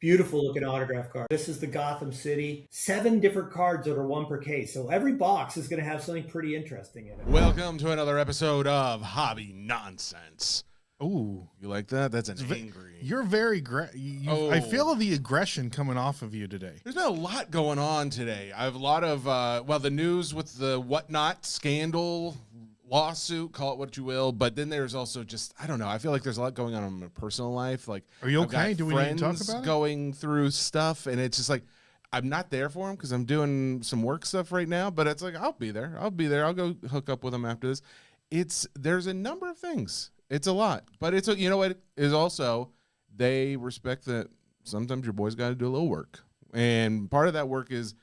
Beautiful looking autograph card. This is the Gotham City. 7 different cards that are 1 per case. So every box is going to have something pretty interesting in it. Welcome to another episode of Hobby Nonsense. Ooh, you like that? That's an angry. You're very I feel the aggression coming off of you today. There's been a lot going on today. I have a lot of the news with the whatnot scandal, lawsuit, call it what you will. But then there's also just, I don't know. I feel like there's a lot going on in my personal life. Like, are you okay? Do we need to talk about it? Going through stuff, and it's just like I'm not there for them because I'm doing some work stuff right now. But it's like I'll be there. I'll go hook up with them after this. There's a number of things. It's a lot, but it's you know what is also they respect that sometimes your boys got to do a little work, and part of that work is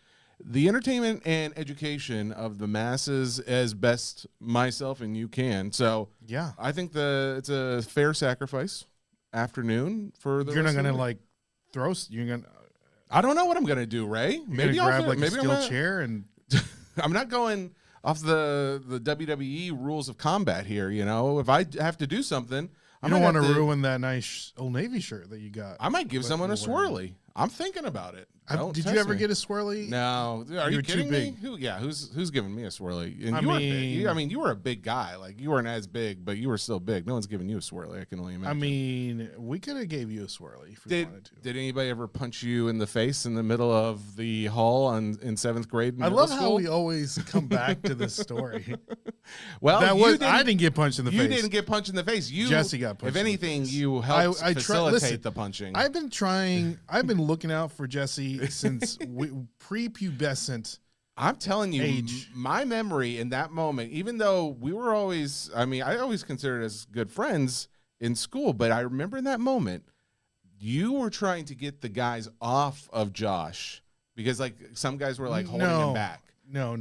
the entertainment and education of the masses as best myself and you can. So yeah, I think it's a fair sacrifice afternoon for the. You're not gonna like throw. You're gonna. I don't know what I'm gonna do, Ray. Maybe I'll grab like a steel chair and. I'm not going off the WWE rules of combat here. You know, if I have to do something, I don't want to ruin that nice Old Navy shirt that you got. I might give someone a swirly. I'm thinking about it. Did you ever get a swirly? No. Are you kidding me? Who's giving me a swirly? And you were a big guy. Like, you weren't as big, but you were still big. No one's giving you a swirly. I can only imagine. I mean, we could have gave you a swirly if we wanted to. Did anybody ever punch you in the face in the middle of the hall in 7th grade? I love how we always come back to this story. Well, I didn't get punched in the face. You didn't get punched in the face. Jesse got punched. If anything, you helped facilitate the punching. I've been looking out for Jesse since prepubescent. I'm telling you, age. My memory in that moment, even though we were always, I always considered us good friends in school, but I remember in that moment, you were trying to get the guys off of Josh because like some guys were like holding him back. No.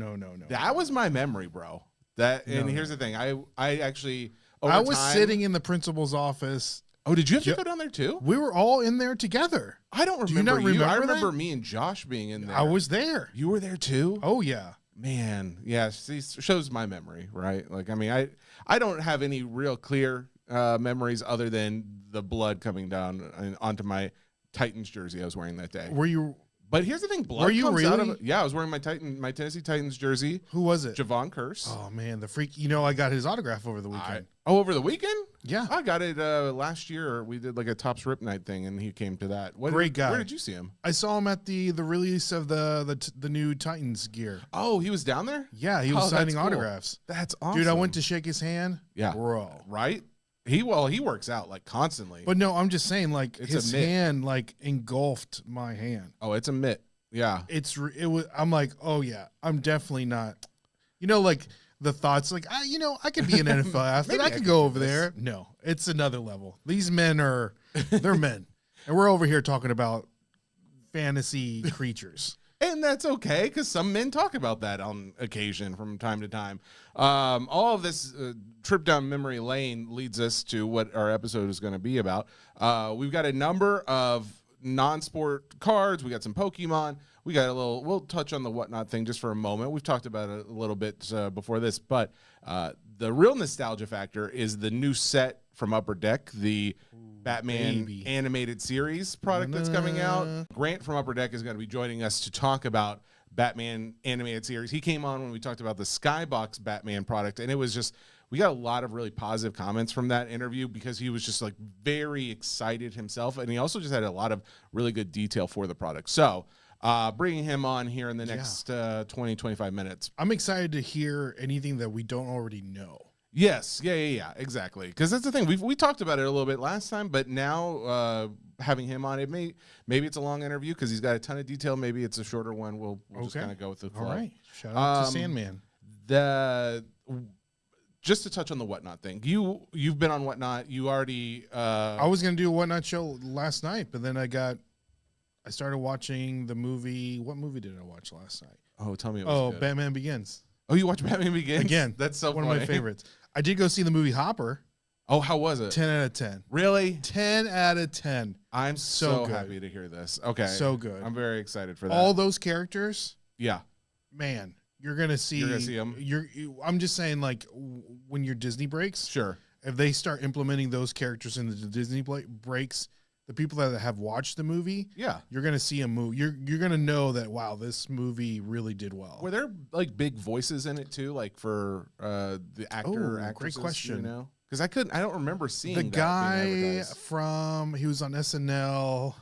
That was my memory, bro. Here's the thing. I actually, I was sitting in the principal's office. Oh, did you have to go down there too? We were all in there together. I don't remember. Do you not remember I remember me and Josh being in there. I was there. You were there too? Oh yeah. Man, yeah. See, shows my memory, right? Like, I don't have any real clear memories other than the blood coming down onto my Titans jersey I was wearing that day. Were you? But here's the thing, blood were you comes really? Out of, yeah, I was wearing my Tennessee Titans jersey. Who was it? Javon Curse. Oh man, the freak! I got his autograph over the weekend. Over the weekend? Yeah, I got it last year. We did like a Topps Rip Night thing, and he came to that. Great guy. Where did you see him? I saw him at the release of the new Titans gear. Oh, he was down there? Yeah, he was signing autographs. That's awesome, dude. I went to shake his hand. Yeah, bro. Right? He works out like constantly. But no, I'm just saying, like his hand like engulfed my hand. Oh, it's a mitt. Yeah, it was. I'm like, oh yeah, I'm definitely not. Like the thoughts, like I could be an NFL athlete. I could go over there. No, it's another level. These men they're men, and we're over here talking about fantasy creatures. And that's okay, because some men talk about that on occasion from time to time. All of this trip down memory lane leads us to what our episode is going to be about. We've got a number of non-sport cards. We got some Pokemon. We got we'll touch on the whatnot thing just for a moment. We've talked about it a little bit before this, but the real nostalgia factor is the new set from Upper Deck, the Batman animated series product that's coming out. Grant from Upper Deck is going to be joining us to talk about Batman animated series. He came on when we talked about the Skybox Batman product, and it was just, we got a lot of really positive comments from that interview because he was just like very excited himself, and he also just had a lot of really good detail for the product. So bringing him on here in the next 20, 25 minutes. I'm excited to hear anything that we don't already know. Yes. Yeah, exactly. Because that's the thing. We talked about it a little bit last time, but now having him on, maybe it's a long interview because he's got a ton of detail. Maybe it's a shorter one. We'll just kind of go with the flow. All right. Shout out to Sandman. Just to touch on the whatnot thing, you've been on whatnot. You already. I was gonna do a whatnot show last night, but then I started watching the movie. What movie did I watch last night? Oh, tell me. It was good. Batman Begins. Oh, you watched Batman Begins again? That's so one funny. of my favorites. I did go see the movie Hopper. Oh, how was it? 10 out of 10. Really? 10 out of 10. I'm so happy to hear this. Okay. So good. I'm very excited for that. All those characters. Yeah. Man, you're going to see. You're going to see them. I'm just saying, like, when your Disney breaks. Sure. If they start implementing those characters in the Disney breaks, the people that have watched the movie, Yeah. you're gonna see a movie. You're gonna know that wow, this movie really did well. Were there like big voices in it too, like for the actor? Actresses, great question. You know, because I don't remember seeing The that guy being advertised. he was on SNL.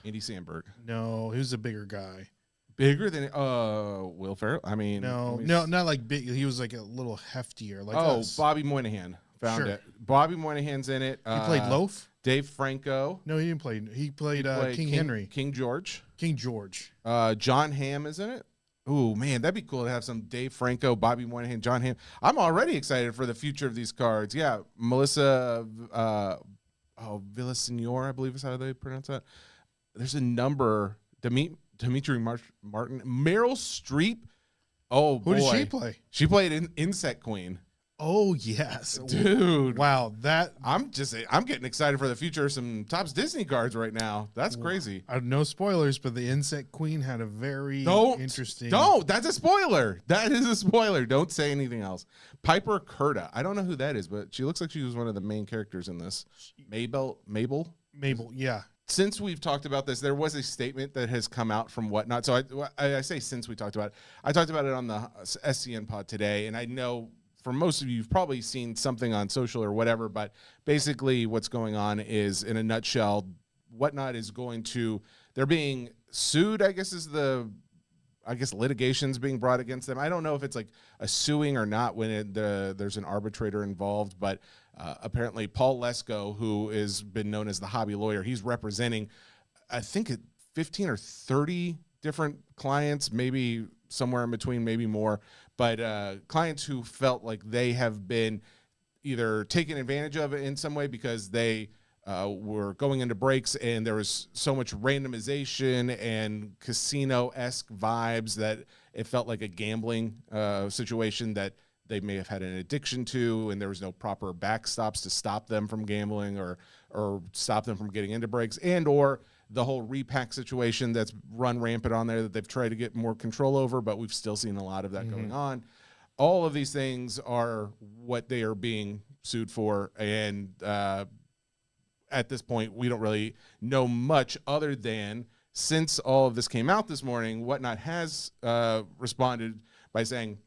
Andy Samberg, No, he was a bigger guy. bigger than Will Ferrell. I mean, No, not like big. He was like a little heftier. Like us. Bobby Moynihan. Found Sure. it. Bobby Moynihan's in it. He played Loaf. Dave Franco. No, he didn't play. He played King Henry. King George. King George. John Hamm is in it. Ooh, man, that'd be cool to have some Dave Franco, Bobby Moynihan, John Hamm. I'm already excited for the future of these cards. Yeah, Melissa Villasenor, I believe is how they pronounce that. There's a number. Dimitri Martin. Meryl Streep. Oh, boy. Who did she play? She played Insect Queen. Oh, yes. Dude. Wow, that... I'm getting excited for the future of some Topps Disney cards right now. That's crazy. No spoilers, but the Insect Queen had a very interesting... That's a spoiler. That is a spoiler. Don't say anything else. Piper Curda. I don't know who that is, but she looks like she was one of the main characters in this. Mabel, yeah. Since we've talked about this, there was a statement that has come out from Whatnot. So I say since we talked about it. I talked about it on the SCN pod today, and I know for most of you, you've probably seen something on social or whatever, but basically what's going on is, in a nutshell, Whatnot is they're being sued, I guess litigation's being brought against them. I don't know if it's like a suing or not when there's an arbitrator involved, but apparently Paul Lesko, who has been known as the hobby lawyer, he's representing, I think, 15 or 30 different clients, maybe somewhere in between, maybe more, but clients who felt like they have been either taken advantage of in some way because they were going into breaks and there was so much randomization and casino-esque vibes that it felt like a gambling situation that they may have had an addiction to, and there was no proper backstops to stop them from gambling or stop them from getting into breaks, and or the whole repack situation that's run rampant on there that they've tried to get more control over, but we've still seen a lot of that going on. All of these things are what they are being sued for, and at this point, we don't really know much other than, since all of this came out this morning, Whatnot has responded by saying,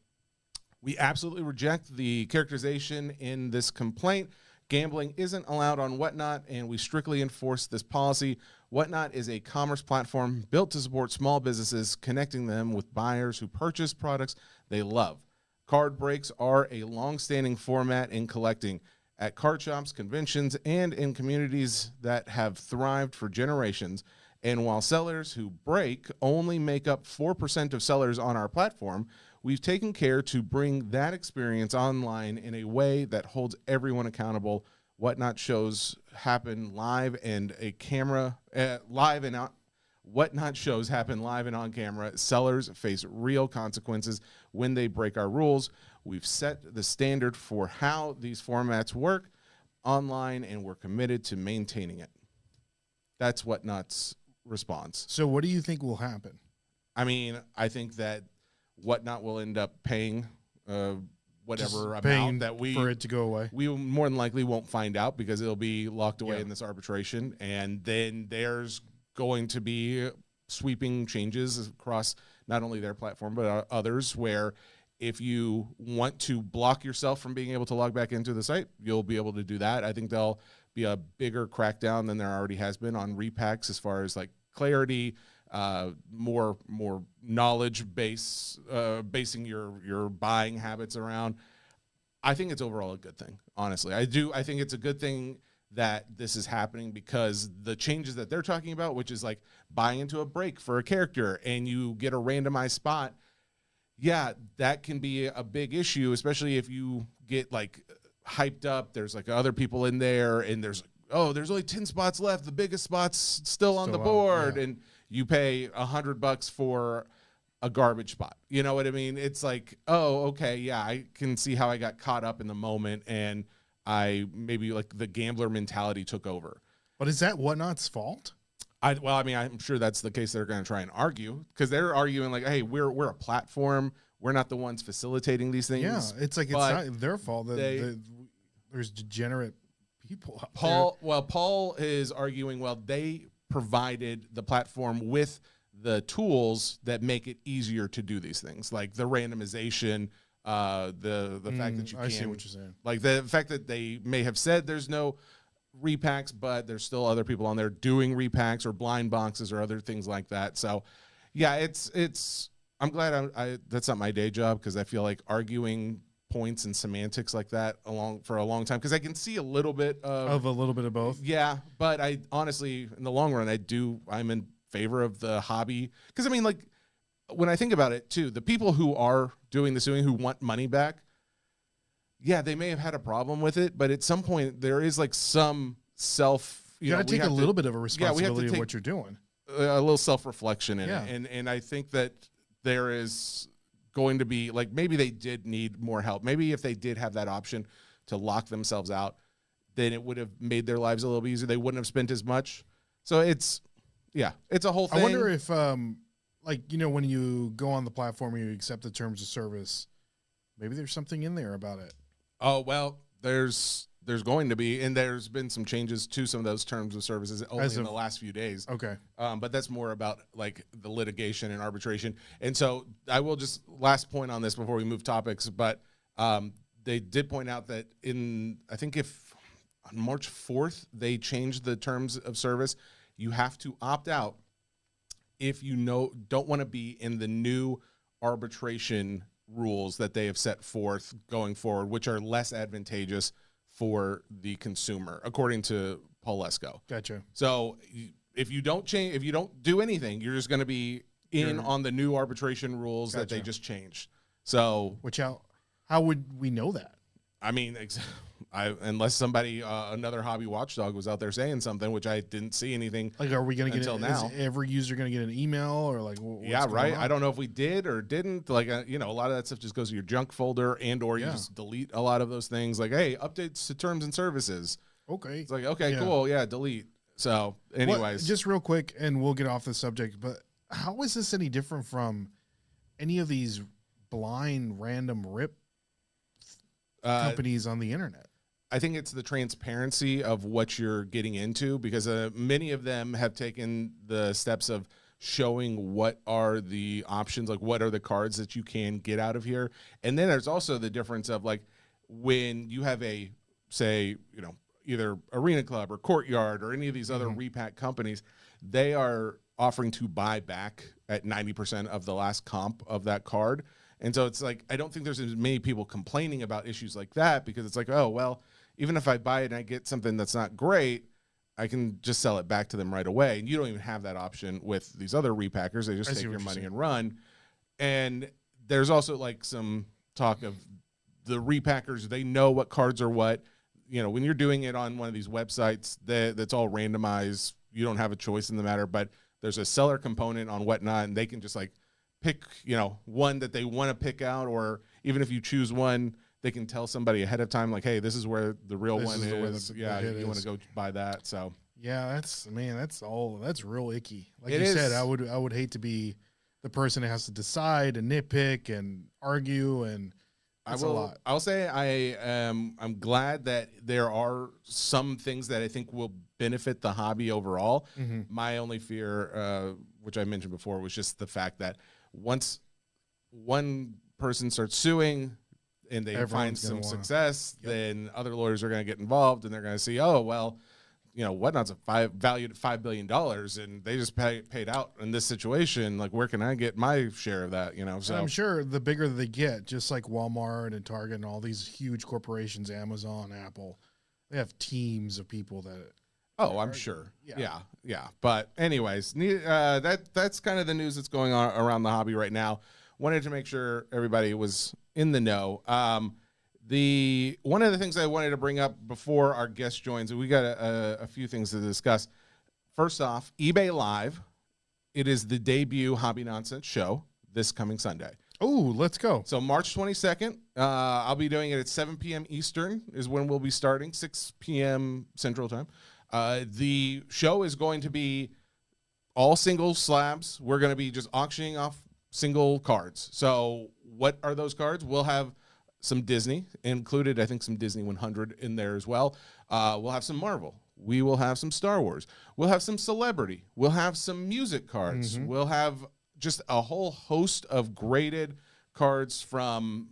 we absolutely reject the characterization in this complaint. Gambling isn't allowed on Whatnot, and we strictly enforce this policy. Whatnot is a commerce platform built to support small businesses, connecting them with buyers who purchase products they love. Card breaks are a long-standing format in collecting at card shops, conventions, and in communities that have thrived for generations. And while sellers who break only make up 4% of sellers on our platform, we've taken care to bring that experience online in a way that holds everyone accountable. Whatnot shows happen live and Whatnot shows happen live and on camera. Sellers face real consequences when they break our rules. We've set the standard for how these formats work online, and we're committed to maintaining it. That's Whatnot's response. So what do you think will happen? I mean, I think that Whatnot will end up paying whatever amount that for it to go away. We more than likely won't find out because it'll be locked away Yeah. in this arbitration, and then there's going to be sweeping changes across not only their platform but others, where if you want to block yourself from being able to log back into the site, you'll be able to do that. I think there'll be a bigger crackdown than there already has been on repacks as far as like clarity, more knowledge base, basing your buying habits around. I think it's overall a good thing, honestly. I think it's a good thing that this is happening because the changes that they're talking about, which is like buying into a break for a character and you get a randomized spot, yeah, that can be a big issue, especially if you get like hyped up. There's like other people in there and there's only 10 spots left. The biggest spot's still on the board. Yeah. And you pay $100 for a garbage spot. You know what I mean? It's like, oh, okay, yeah, I can see how I got caught up in the moment and I maybe like the gambler mentality took over. But is that Whatnot's fault? I'm sure that's the case they're going to try and argue because they're arguing like, hey, we're a platform. We're not the ones facilitating these things. Yeah, it's like it's not their fault that there's degenerate people out Paul is arguing, well, they provided the platform with the tools that make it easier to do these things, like the randomization, the fact that you can. I see what you're saying. Like the fact that they may have said there's no repacks, but there's still other people on there doing repacks or blind boxes or other things like that. So, yeah, it's. I'm glad that's not my day job, because I feel like arguing points and semantics like that for a long time, because I can see a little bit of a little bit of both. Yeah, but I honestly, in the long run, I'm in favor of the hobby, because I mean, like, when I think about it too, the people who are doing the suing, who want money back, yeah, they may have had a problem with it, but at some point there is like some you got to take a little bit of a responsibility of what you're doing, a little self-reflection in it, and I think that there is going to be, like, maybe they did need more help. Maybe if they did have that option to lock themselves out, then it would have made their lives a little easier. They wouldn't have spent as much. So it's a whole thing. I wonder if, like, when you go on the platform and you accept the terms of service, maybe there's something in there about it. Oh, well, there's going to be, and there's been some changes to some of those terms of services only in the last few days. Okay. But that's more about, like, the litigation and arbitration. And so I will just, last point on this before we move topics, but they did point out that I think on March 4th, they changed the terms of service. You have to opt out if you don't want to be in the new arbitration rules that they have set forth going forward, which are less advantageous for the consumer, according to Paul Lesko. Gotcha. So if you don't do anything, you're just going to be on the new arbitration rules that they just changed. So, how would we know that? I mean, unless somebody, another hobby watchdog, was out there saying something, which I didn't see anything. Like, are we going to get until now? Is every user going to get an email, or like? Yeah, right. I don't know if we did or didn't. Like, a lot of that stuff just goes to your junk folder, or you just delete a lot of those things. Like, hey, updates to terms and services. Okay. It's like, okay, cool, yeah, delete. So, anyways, just real quick, and we'll get off the subject. But how is this any different from any of these blind random rip companies on the internet? I think it's the transparency of what you're getting into, because many of them have taken the steps of showing what are the options, like what are the cards that you can get out of here. And then there's also the difference of, like, when you have either Arena Club or Courtyard or any of these other repack companies, they are offering to buy back at 90% of the last comp of that card. And so it's like, I don't think there's as many people complaining about issues like that, because it's like, oh, well, even if I buy it and I get something that's not great, I can just sell it back to them right away. And you don't even have that option with these other repackers. They just take your money and run. And there's also, like, some talk of the repackers, they know what cards are what. When you're doing it on one of these websites, that's all randomized. You don't have a choice in the matter, but there's a seller component on Whatnot, and they can just, like, pick, one that they want to pick out, or even if you choose one, they can tell somebody ahead of time, like, hey, this is where the real one is. You want to go buy that. So yeah, that's real icky. Like you said, I would hate to be the person that has to decide and nitpick and argue, and that's a lot. I'll say I'm glad that there are some things that I think will benefit the hobby overall. My only fear, which I mentioned before, was just the fact that once one person starts suing and they find some success, then other lawyers are going to get involved, and they're going to see, oh, well, Whatnot's valued at $5 billion, and they just paid out in this situation. Like, where can I get my share of that? So I'm sure the bigger they get, just like Walmart and Target and all these huge corporations, Amazon, Apple, they have teams of people that. Oh, I'm sure. Yeah. But anyways, that's kind of the news that's going on around the hobby right now. Wanted to make sure everybody was in the know. One of the things I wanted to bring up before our guest joins, we got a few things to discuss. First off, eBay Live. It is the debut Hobby Nonsense show this coming Sunday. Oh, let's go. So March 22nd, I'll be doing it at 7 p.m. Eastern is when we'll be starting, 6 p.m. Central Time. The show is going to be all single slabs. We're going to be just auctioning off single cards. So what are those cards? We'll have some Disney included. I think some Disney 100 in there as well. We'll have some Marvel. We will have some Star Wars. We'll have some celebrity. We'll have some music cards. We'll have just a whole host of graded cards from,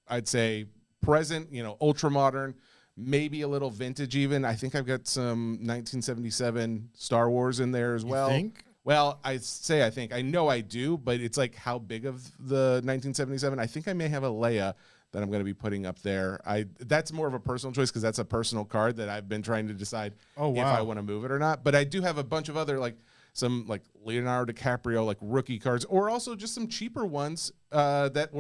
I'd say, present, ultra modern, maybe a little vintage even. I think I've got some 1977 Star Wars in there as well. You think? Well, I think. I know I do, but it's like how big of the 1977? I think I may have a Leia that I'm going to be putting up there. That's more of a personal choice because that's a personal card that I've been trying to decide if I want to move it or not. But I do have a bunch of other, like some like Leonardo DiCaprio, like rookie cards, or also just some cheaper ones that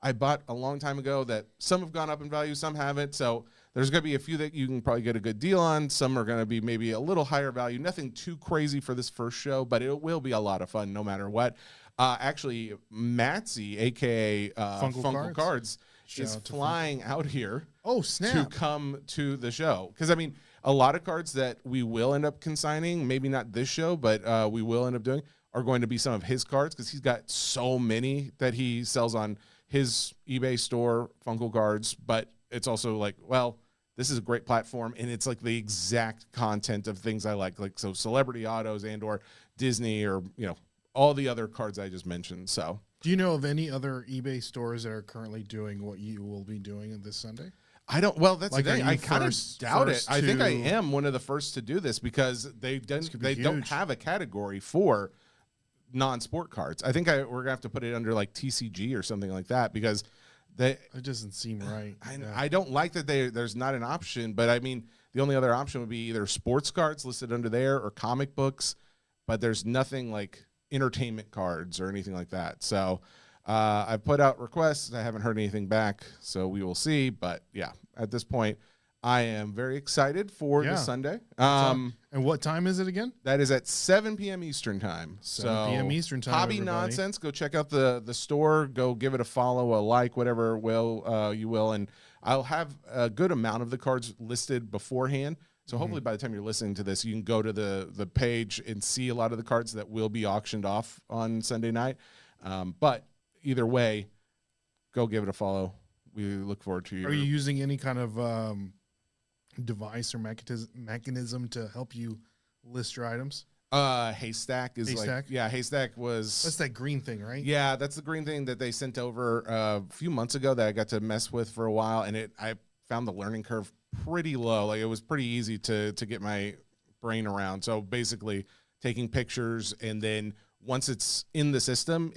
I bought a long time ago that some have gone up in value, some haven't. So there's going to be a few that you can probably get a good deal on. Some are going to be maybe a little higher value. Nothing too crazy for this first show, but it will be a lot of fun no matter what. Actually, Matsy, a.k.a. Funko Cards, is flying out here to come to the show. Because, I mean, a lot of cards that we will end up consigning, maybe not this show, but we will end up doing, are going to be some of his cards because he's got so many that he sells on his eBay store, Funko Cards. But it's also like, well, this is a great platform, and it's like the exact content of things I like so celebrity autos and or Disney or, all the other cards I just mentioned. So, do you know of any other eBay stores that are currently doing what you will be doing this Sunday? I don't. Well, that's like, the thing. I kind of doubt it. I think I am one of the first to do this because they don't have a category for non-sport cards. I think we're gonna have to put it under like TCG or something like that because it doesn't seem right. I don't like that there's not an option. But I mean, the only other option would be either sports cards listed under there or comic books. But there's nothing like entertainment cards or anything like that. So I've put out requests. I haven't heard anything back, so we will see. But yeah, at this point, I am very excited for the Sunday. And what time is it again? That is at 7 p.m. Eastern time. 7 p.m. Eastern time. Hobby Nonsense. Go check out the store. Go give it a follow, a like, whatever you will. And I'll have a good amount of the cards listed beforehand. So hopefully by the time you're listening to this, you can go to the page and see a lot of the cards that will be auctioned off on Sunday night. But either way, go give it a follow. We look forward to you. Are you using any kind of device or mechanism to help you list your items? Haystack is Haystack? Haystack was... That's that green thing, right? Yeah, that's the green thing that they sent over a few months ago that I got to mess with for a while, and I found the learning curve pretty low. Like it was pretty easy to get my brain around. So basically taking pictures and then once it's in the system,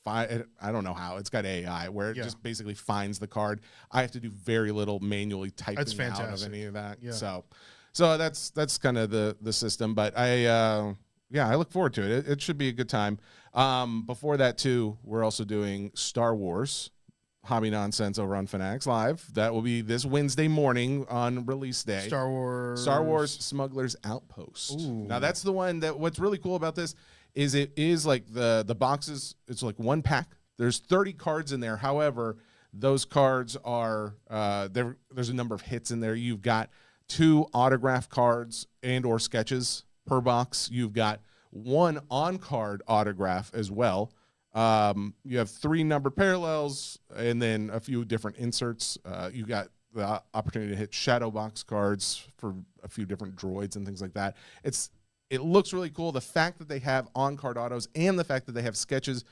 I don't know how, it's got AI where it just basically finds the card. I have to do very little manually typing out of any of that. Yeah. So that's kind of the system, but I look forward to it. It should be a good time. Before that too, we're also doing Star Wars Hobby Nonsense over on Fanatics Live. That will be this Wednesday morning on release day. Star Wars Smuggler's Outpost. Ooh. Now that's the one that what's really cool about this is it is like the boxes. It's like one pack. There's 30 cards in there. However, those cards are there's a number of hits in there. You've got 2 autograph cards and or sketches per box. You've got 1 on-card autograph as well. You have 3 numbered parallels and then a few different inserts. You got the opportunity to hit shadow box cards for a few different droids and things like that. It looks really cool. The fact that they have on-card autos and the fact that they have sketches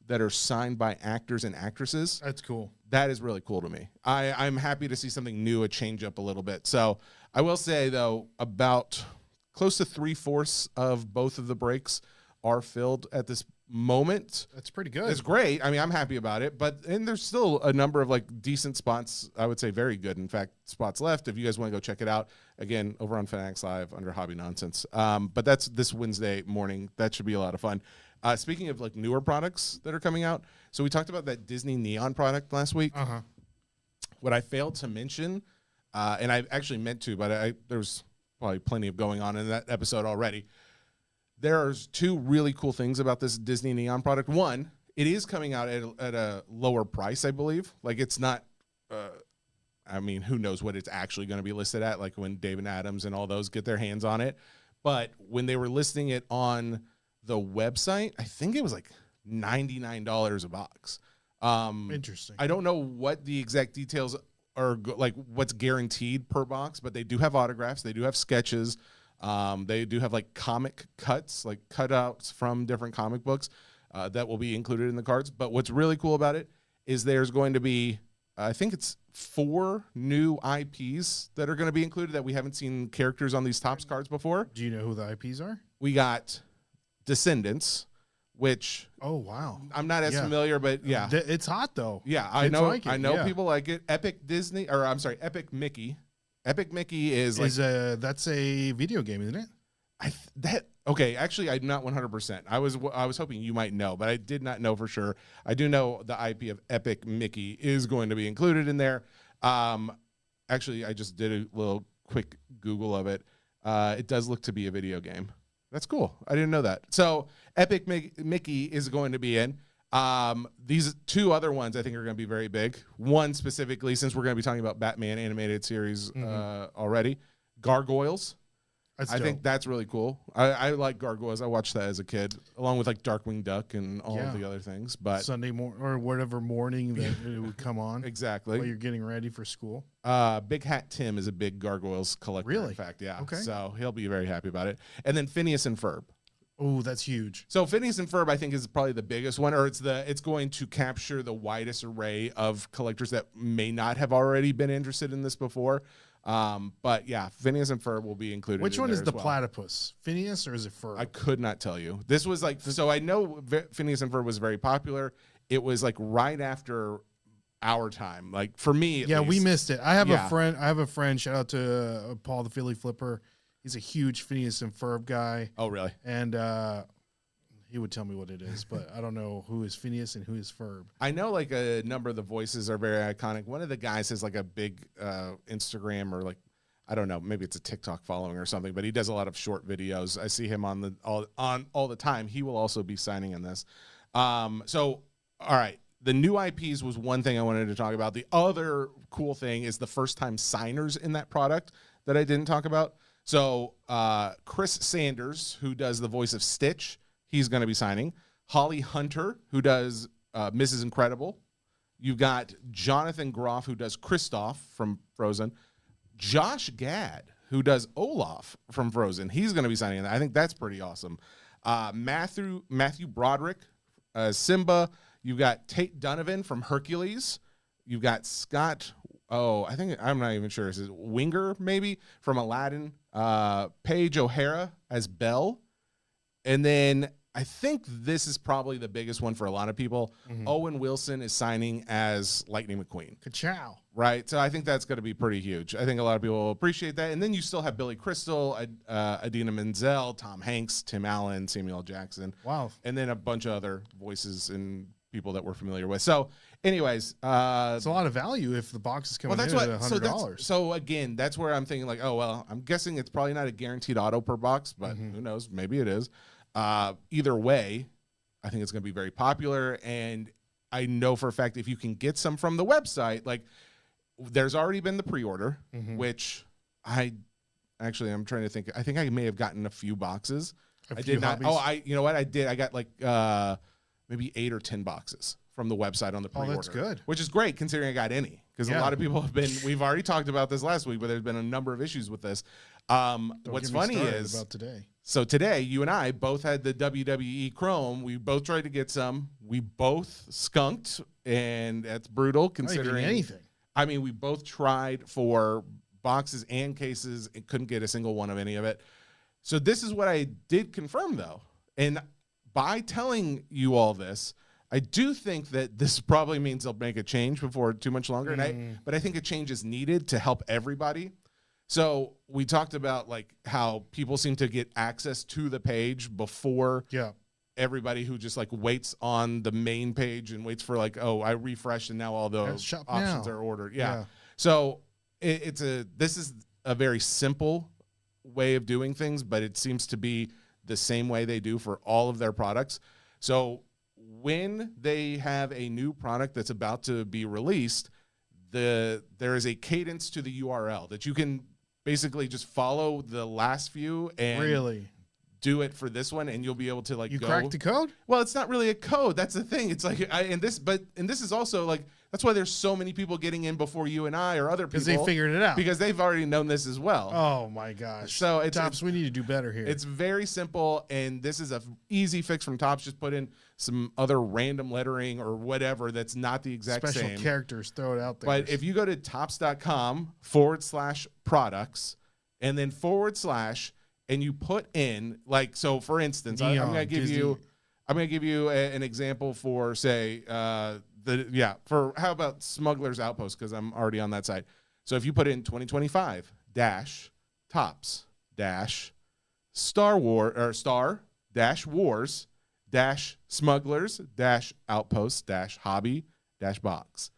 that are signed by actors and actresses. That's cool. That is really cool to me. I'm happy to see something new, a change up a little bit. So I will say though, about close to 3/4 of both of the breaks are filled at this moment. That's pretty good. It's great. I mean, I'm happy about it, and there's still a number of like decent spots. I would say very good. In fact, spots left. If you guys want to go check it out again over on Fanatics Live under Hobby Nonsense. But that's this Wednesday morning. That should be a lot of fun. Speaking of like newer products that are coming out. So we talked about that Disney Neon product last week. What I failed to mention, and I actually meant to, but there's probably plenty of going on in that episode already. There's 2 really cool things about this Disney Neon product. One, it is coming out at a lower price, I believe. Like it's not, I mean, who knows what it's actually going to be listed at, like when David Adams and all those get their hands on it. But when they were listing it on the website, I think it was like $99 a box. Interesting. I don't know what the exact details like what's guaranteed per box, but they do have autographs. They do have sketches. They do have like comic cuts, like cutouts from different comic books that will be included in the cards. But what's really cool about it is there's going to be, I think it's 4 new IPs that are going to be included that we haven't seen characters on these Topps cards before. Do you know who the IPs are? We got Descendants, which I'm not as familiar, but yeah, it's hot though. Yeah, I know people like it. Epic Mickey. Epic Mickey is that's a video game, isn't it? Okay, actually I'm not 100%. I was hoping you might know, but I did not know for sure. I do know the IP of Epic Mickey is going to be included in there. Actually I just did a little quick Google of it. It does look to be a video game. That's cool. I didn't know that. So Epic Mickey is going to be in. These 2 other ones I think are going to be very big. One specifically, since we're going to be talking about Batman animated series already, Gargoyles. I think that's really cool. I like Gargoyles. I watched that as a kid, along with like Darkwing Duck and all of the other things. But Sunday morning or whatever morning that it would come on. Exactly. While you're getting ready for school. Big Hat Tim is a big Gargoyles collector. Really? In fact, yeah. Okay. So he'll be very happy about it. And then Phineas and Ferb. Oh, that's huge. So Phineas and Ferb, I think, is probably the biggest one, or it's going to capture the widest array of collectors that may not have already been interested in this before. But yeah, Phineas and Ferb will be included. Which one is the platypus? Phineas or is it Ferb? I could not tell you. This was like, so I know Phineas and Ferb was very popular. It was like right after our time. Like for me, at least. We missed it. I have a friend. Shout out to Paul the Philly Flipper. He's a huge Phineas and Ferb guy. Oh, really? And he would tell me what it is, but I don't know who is Phineas and who is Ferb. I know like a number of the voices are very iconic. One of the guys has like a big Instagram or like, I don't know, maybe it's a TikTok following or something, but he does a lot of short videos. I see him on all the time. He will also be signing in this. So, all right. The new IPs was one thing I wanted to talk about. The other cool thing is the first time signers in that product that I didn't talk about. So Chris Sanders, who does the voice of Stitch, he's going to be signing. Holly Hunter, who does Mrs. Incredible. You've got Jonathan Groff, who does Kristoff from Frozen. Josh Gad, who does Olaf from Frozen. He's going to be signing. I think that's pretty awesome. Matthew Broderick, Simba. You've got Tate Donovan from Hercules. You've got Scott. I'm not even sure. Is it Winger maybe from Aladdin? Paige O'Hara as Belle. And then I think this is probably the biggest one for a lot of people. Mm-hmm. Owen Wilson is signing as Lightning McQueen. Ka-chow. Right. So I think that's going to be pretty huge. I think a lot of people will appreciate that. And then you still have Billy Crystal, Idina Menzel, Tom Hanks, Tim Allen, Samuel L. Jackson. Wow. And then a bunch of other voices and people that we're familiar with. So anyways, it's a lot of value if the box is coming in at $100. So again, that's where I'm thinking like, oh, well, I'm guessing it's probably not a guaranteed auto per box, but who knows? Maybe it is. Either way, I think it's going to be very popular. And I know for a fact, if you can get some from the website, like there's already been the pre-order, which I'm trying to think. I think I may have gotten a few boxes. I did not. Hobbies. You know what? I did. I got like, maybe 8 or 10 boxes from the website on the pre-order. Oh, that's good. Which is great considering I got any. Because a lot of people have been, we've already talked about this last week, but there's been a number of issues with this. What's funny is, about today. So today, you and I both had the WWE Chrome. We both tried to get some. We both skunked, and that's brutal considering anything. I mean, we both tried for boxes and cases and couldn't get a single one of any of it. So this is what I did confirm, though. And by telling you all this, I do think that this probably means they'll make a change before too much longer. But I think a change is needed to help everybody. So we talked about like how people seem to get access to the page before everybody who just like waits on the main page and waits for like, oh, I refreshed and now all the options are ordered. Yeah. So this is a very simple way of doing things, but it seems to be the same way they do for all of their products. So when they have a new product that's about to be released, there is a cadence to the URL that you can basically just follow the last few and do it for this one, and you'll be able to like cracked the code. Well, it's not really a code. That's the thing. It's like this is also like That's why there's so many people getting in before you and I or other people. Because they figured it out. Because they've already known this as well. Oh, my gosh. So Topps, we need to do better here. It's very simple, and this is a easy fix from Topps. Just put in some other random lettering or whatever that's not the exact Special same. characters, throw it out there. But if you go to topps.com/products and then -- and you put in, like, so for instance, I'm going to give you an example for, say, how about Smuggler's Outpost, because I'm already on that site. So if you put in 2025 Topps Star Wars Smugglers Outpost hobby box,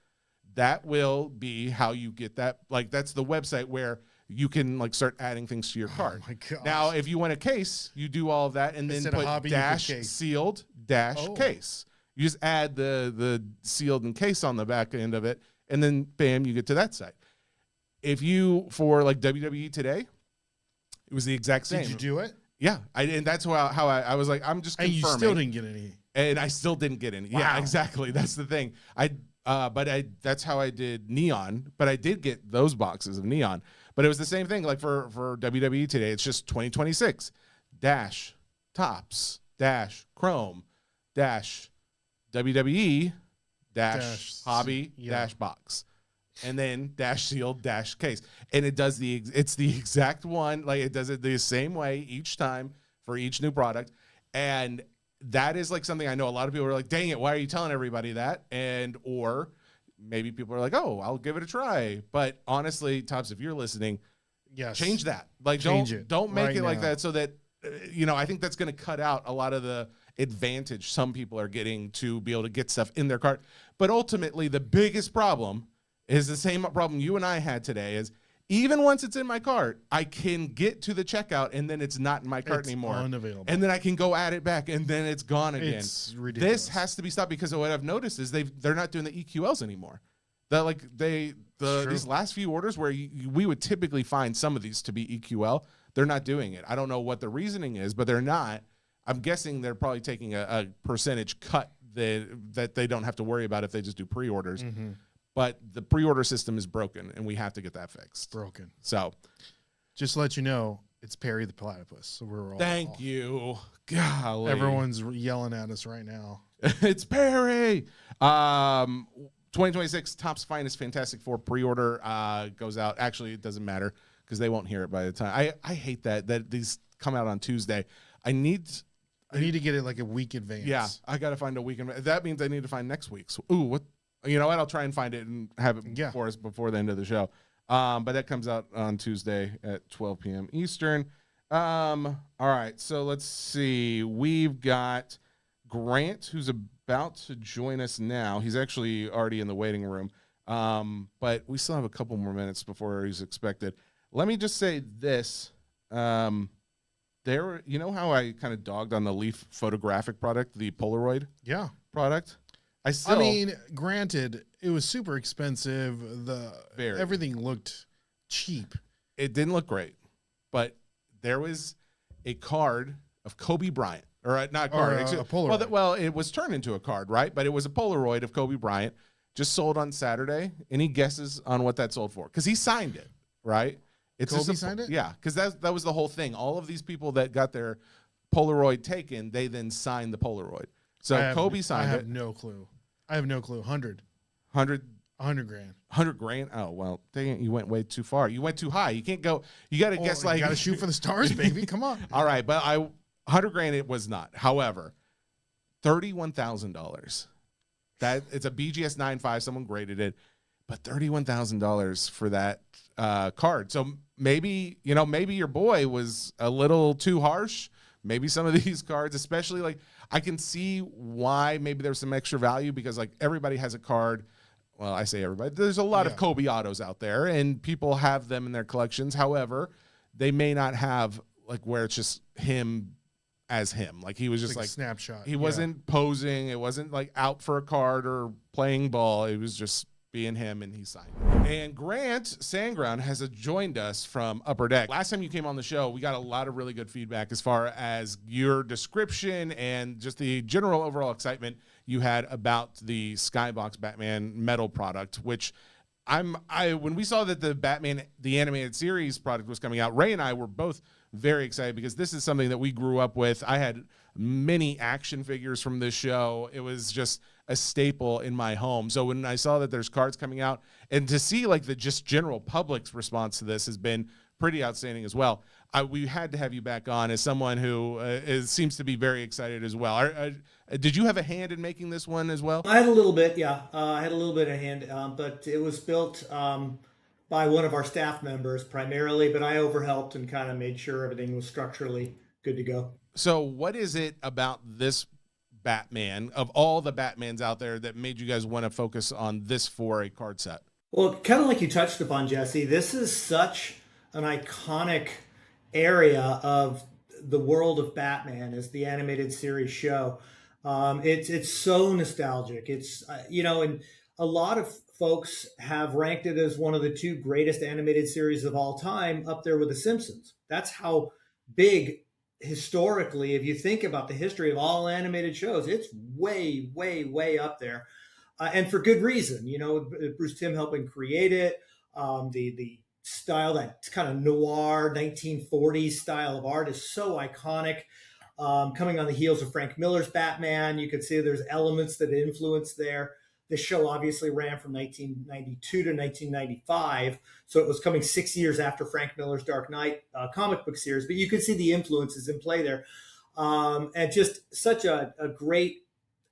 that will be how you get that. Like, that's the website where you can, like, start adding things to your cart. Oh my gosh. Now, if you want a case, you do all of that and then Instead of put hobby, you dash put case. sealed dash case. You just add the sealed and case on the back end of it, and then bam, you get to that site. If you, for like WWE Today, it was the exact same. Did you do it? Yeah, and that's how I was like, I'm just confirming. And you still didn't get any. And I still didn't get any. Wow. Yeah, exactly. That's the thing. That's how I did Neon, but I did get those boxes of Neon. But it was the same thing. Like for WWE Today, it's just 2026 Topps Chrome WWE hobby box, and then sealed case, and it does it's the exact one. Like, it does it the same way each time for each new product, and that is like something I know a lot of people are like, dang it, why are you telling everybody that? And or maybe people are like, oh, I'll give it a try. But honestly, Topps, if you're listening, change that. Like, don't make it like that, so that I think that's going to cut out a lot of the advantage some people are getting to be able to get stuff in their cart. But ultimately, the biggest problem is the same problem you and I had today, is even once it's in my cart, I can get to the checkout and then it's not in my cart anymore. Unavailable. And then I can go add it back and then it's gone again. It's ridiculous. This has to be stopped, because what I've noticed is they're not doing the EQLs anymore. These last few orders where we would typically find some of these to be EQL, they're not doing it. I don't know what the reasoning is, but they're not. I'm guessing they're probably taking a percentage cut that they don't have to worry about if they just do pre-orders. Mm-hmm. But the pre-order system is broken, and we have to get that fixed. Broken. So, just to let you know, it's Perry the Platypus. So we're all thank you. Golly. Everyone's yelling at us right now. It's Perry. 2026 Topps Finest Fantastic Four pre-order goes out. Actually, it doesn't matter because they won't hear it by the time. I hate that these come out on Tuesday. I need to get it like a week advance. Yeah, I got to find a week. That means I need to find next week's. Ooh, what? You know what? I'll try and find it and have it for us before the end of the show. But that comes out on Tuesday at 12 p.m. Eastern. All right, so let's see. We've got Grant, who's about to join us now. He's actually already in the waiting room, but we still have a couple more minutes before he's expected. Let me just say this. You know how I kind of dogged on the Leaf Photographic product, the Polaroid product? I mean, granted, it was super expensive. Everything looked cheap. It didn't look great, but there was a card of Kobe Bryant, or not a card, a Polaroid. Well, it was turned into a card, right? But it was a Polaroid of Kobe Bryant, just sold on Saturday. Any guesses on what that sold for? Because he signed it, right? Kobe signed it? Yeah, because that was the whole thing. All of these people that got their Polaroid taken, they then signed the Polaroid. So Kobe signed it. I have no clue. 100 grand. 100 grand? Oh, well, dang it, you went way too far. You went too high. You can't go. You got to guess like. You got to shoot for the stars, baby. Come on. All right, but 100 grand it was not. However, $31,000. That it's a BGS 9.5. Someone graded it, but $31,000 for that card. So maybe your boy was a little too harsh. Maybe some of these cards, especially like I can see why maybe there's some extra value, because like everybody has a card. Well, I say everybody. There's a lot of Kobe autos out there, and people have them in their collections. However, they may not have like where it's just him as him. Like he was just like snapshot. He wasn't posing. It wasn't like out for a card or playing ball. It was just being him, and he signed it. And Grant Sandground has joined us from Upper Deck. Last time you came on the show, we got a lot of really good feedback as far as your description and just the general overall excitement you had about the Skybox Batman metal product, which when we saw that the Batman the Animated Series product was coming out, Ray and I were both very excited because this is something that we grew up with. I had many action figures from this show. It was just a staple in my home. So when I saw that there's cards coming out, and to see like the just general public's response to this has been pretty outstanding as well. We had to have you back on as someone who seems to be very excited as well. Did you have a hand in making this one as well? I had a little bit, yeah. I had a little bit of hand, but it was built by one of our staff members primarily, but I overhelped and kind of made sure everything was structurally good to go. So what is it about this Batman, of all the Batmans out there, that made you guys want to focus on this for a card set? Well, kind of like you touched upon, Jesse, this is such an iconic area of the world of Batman as the animated series show. It's so nostalgic. It's, and a lot of folks have ranked it as one of the 2 greatest animated series of all time, up there with The Simpsons. That's how big, historically, if you think about the history of all animated shows, it's way, way, way up there. And for good reason. Bruce Timm helping create it, the style, that kind of noir 1940s style of art is so iconic. Coming on the heels of Frank Miller's Batman, you could see there's elements that influence there. The show obviously ran from 1992 to 1995, so it was coming 6 years after Frank Miller's Dark Knight comic book series, but you could see the influences in play there. And just such a great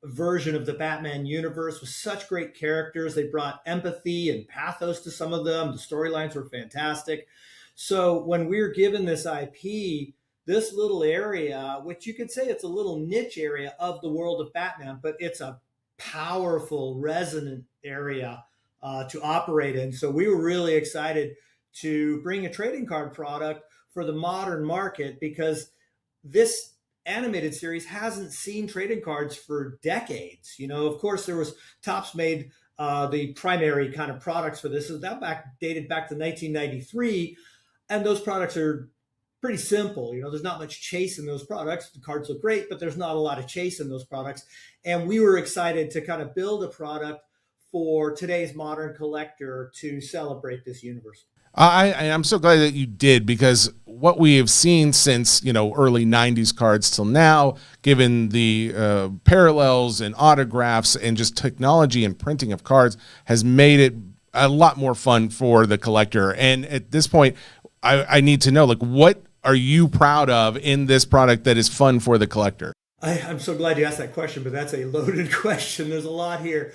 version of the Batman universe with such great characters. They brought empathy and pathos to some of them. The storylines were fantastic. So when we were given this IP, this little area, which you could say it's a little niche area of the world of Batman, but it's a powerful, resonant area to operate in. So we were really excited to bring a trading card product for the modern market, because this animated series hasn't seen trading cards for decades. Of course, there was Topps made the primary kind of products for this. That dated back to 1993, and those products are pretty simple. There's not much chase in those products. The cards look great, but there's not a lot of chase in those products. And we were excited to kind of build a product for today's modern collector to celebrate this universe. I'm so glad that you did, because what we have seen since, early 90s cards till now, given the parallels and autographs and just technology and printing of cards, has made it a lot more fun for the collector. And at this point, I need to know, what are you proud of in this product that is fun for the collector? I'm so glad you asked that question, but that's a loaded question. There's a lot here.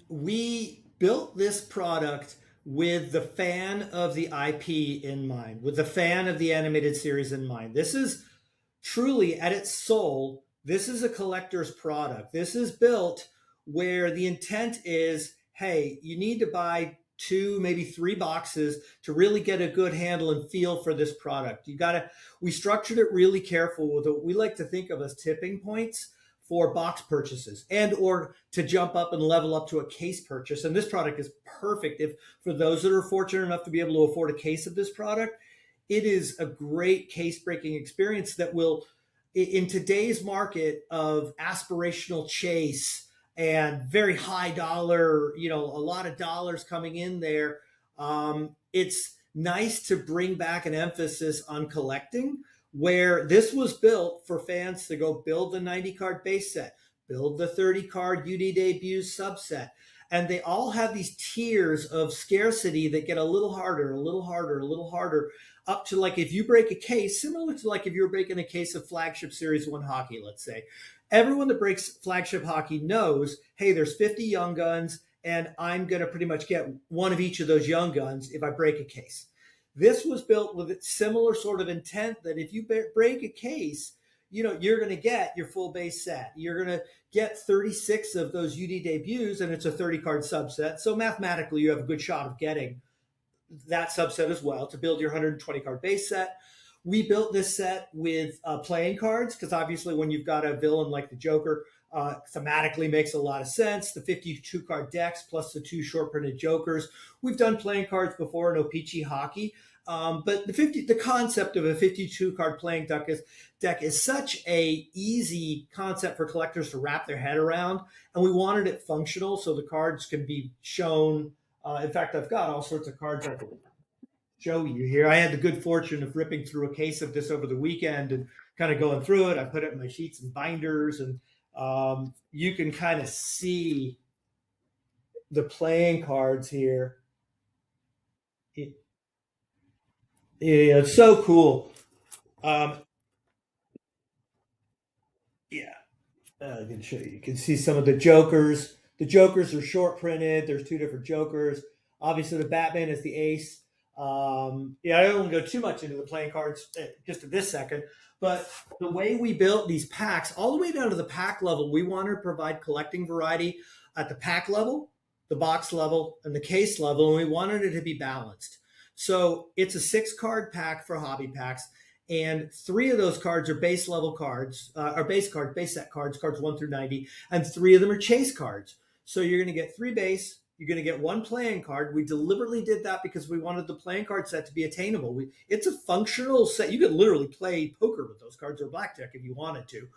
We built this product with the fan of the IP in mind, with the fan of the animated series in mind. This is truly, at its soul, this is a collector's product. This is built where the intent is, hey, you need to buy 2, maybe 3 boxes to really get a good handle and feel for this product. We structured it really careful with what we like to think of as tipping points for box purchases, and or to jump up and level up to a case purchase. And this product is perfect for those that are fortunate enough to be able to afford a case of this product. It is a great case-breaking experience that will, in today's market of aspirational chase and very high dollar, a lot of dollars coming in there, it's nice to bring back an emphasis on collecting, where this was built for fans to go build the 90 card base set, build the 30 card UD debuts subset. And they all have these tiers of scarcity that get a little harder, a little harder, a little harder, up to if you break a case, similar to if you were breaking a case of Flagship Series 1 hockey, let's say. Everyone that breaks Flagship hockey knows, hey, there's 50 young guns, and I'm going to pretty much get one of each of those young guns if I break a case. This was built with a similar sort of intent that if you break a case, you're going to get your full base set. You're going to get 36 of those UD debuts, and it's a 30 card subset. So mathematically, you have a good shot of getting that subset as well to build your 120 card base set. We built this set with playing cards, because obviously when you've got a villain like the Joker, Thematically makes a lot of sense. The 52 card decks plus the two short printed jokers. We've done playing cards before, no peachy hockey. But the concept of a 52 card playing deck is such a easy concept for collectors to wrap their head around, and we wanted it functional so the cards can be shown. In fact, I've got all sorts of cards I can show you here. I had the good fortune of ripping through a case of this over the weekend and kind of going through it. I put it in my sheets and binders, and you can kind of see the playing cards here. Yeah, it's so cool. Um, yeah, I can show you. You can see some of the Jokers. The Jokers are short printed. There's two different Jokers. Obviously, the Batman is the ace. Yeah, I don't want to go too much into the playing cards just at this second, but the way we built these packs, all the way down to the pack level, we wanted to provide collecting variety at the pack level, the box level, and the case level, and we wanted it to be balanced. So it's a 6 card pack for hobby packs, and 3 of those cards are base level cards, or base cards, base set cards, cards 1 through 90, and 3 of them are chase cards. So you're going to get 3 base, you're going to get 1 playing card. We deliberately did that because we wanted the playing card set to be attainable. It's a functional set. You could literally play poker with those cards or blackjack if you wanted to.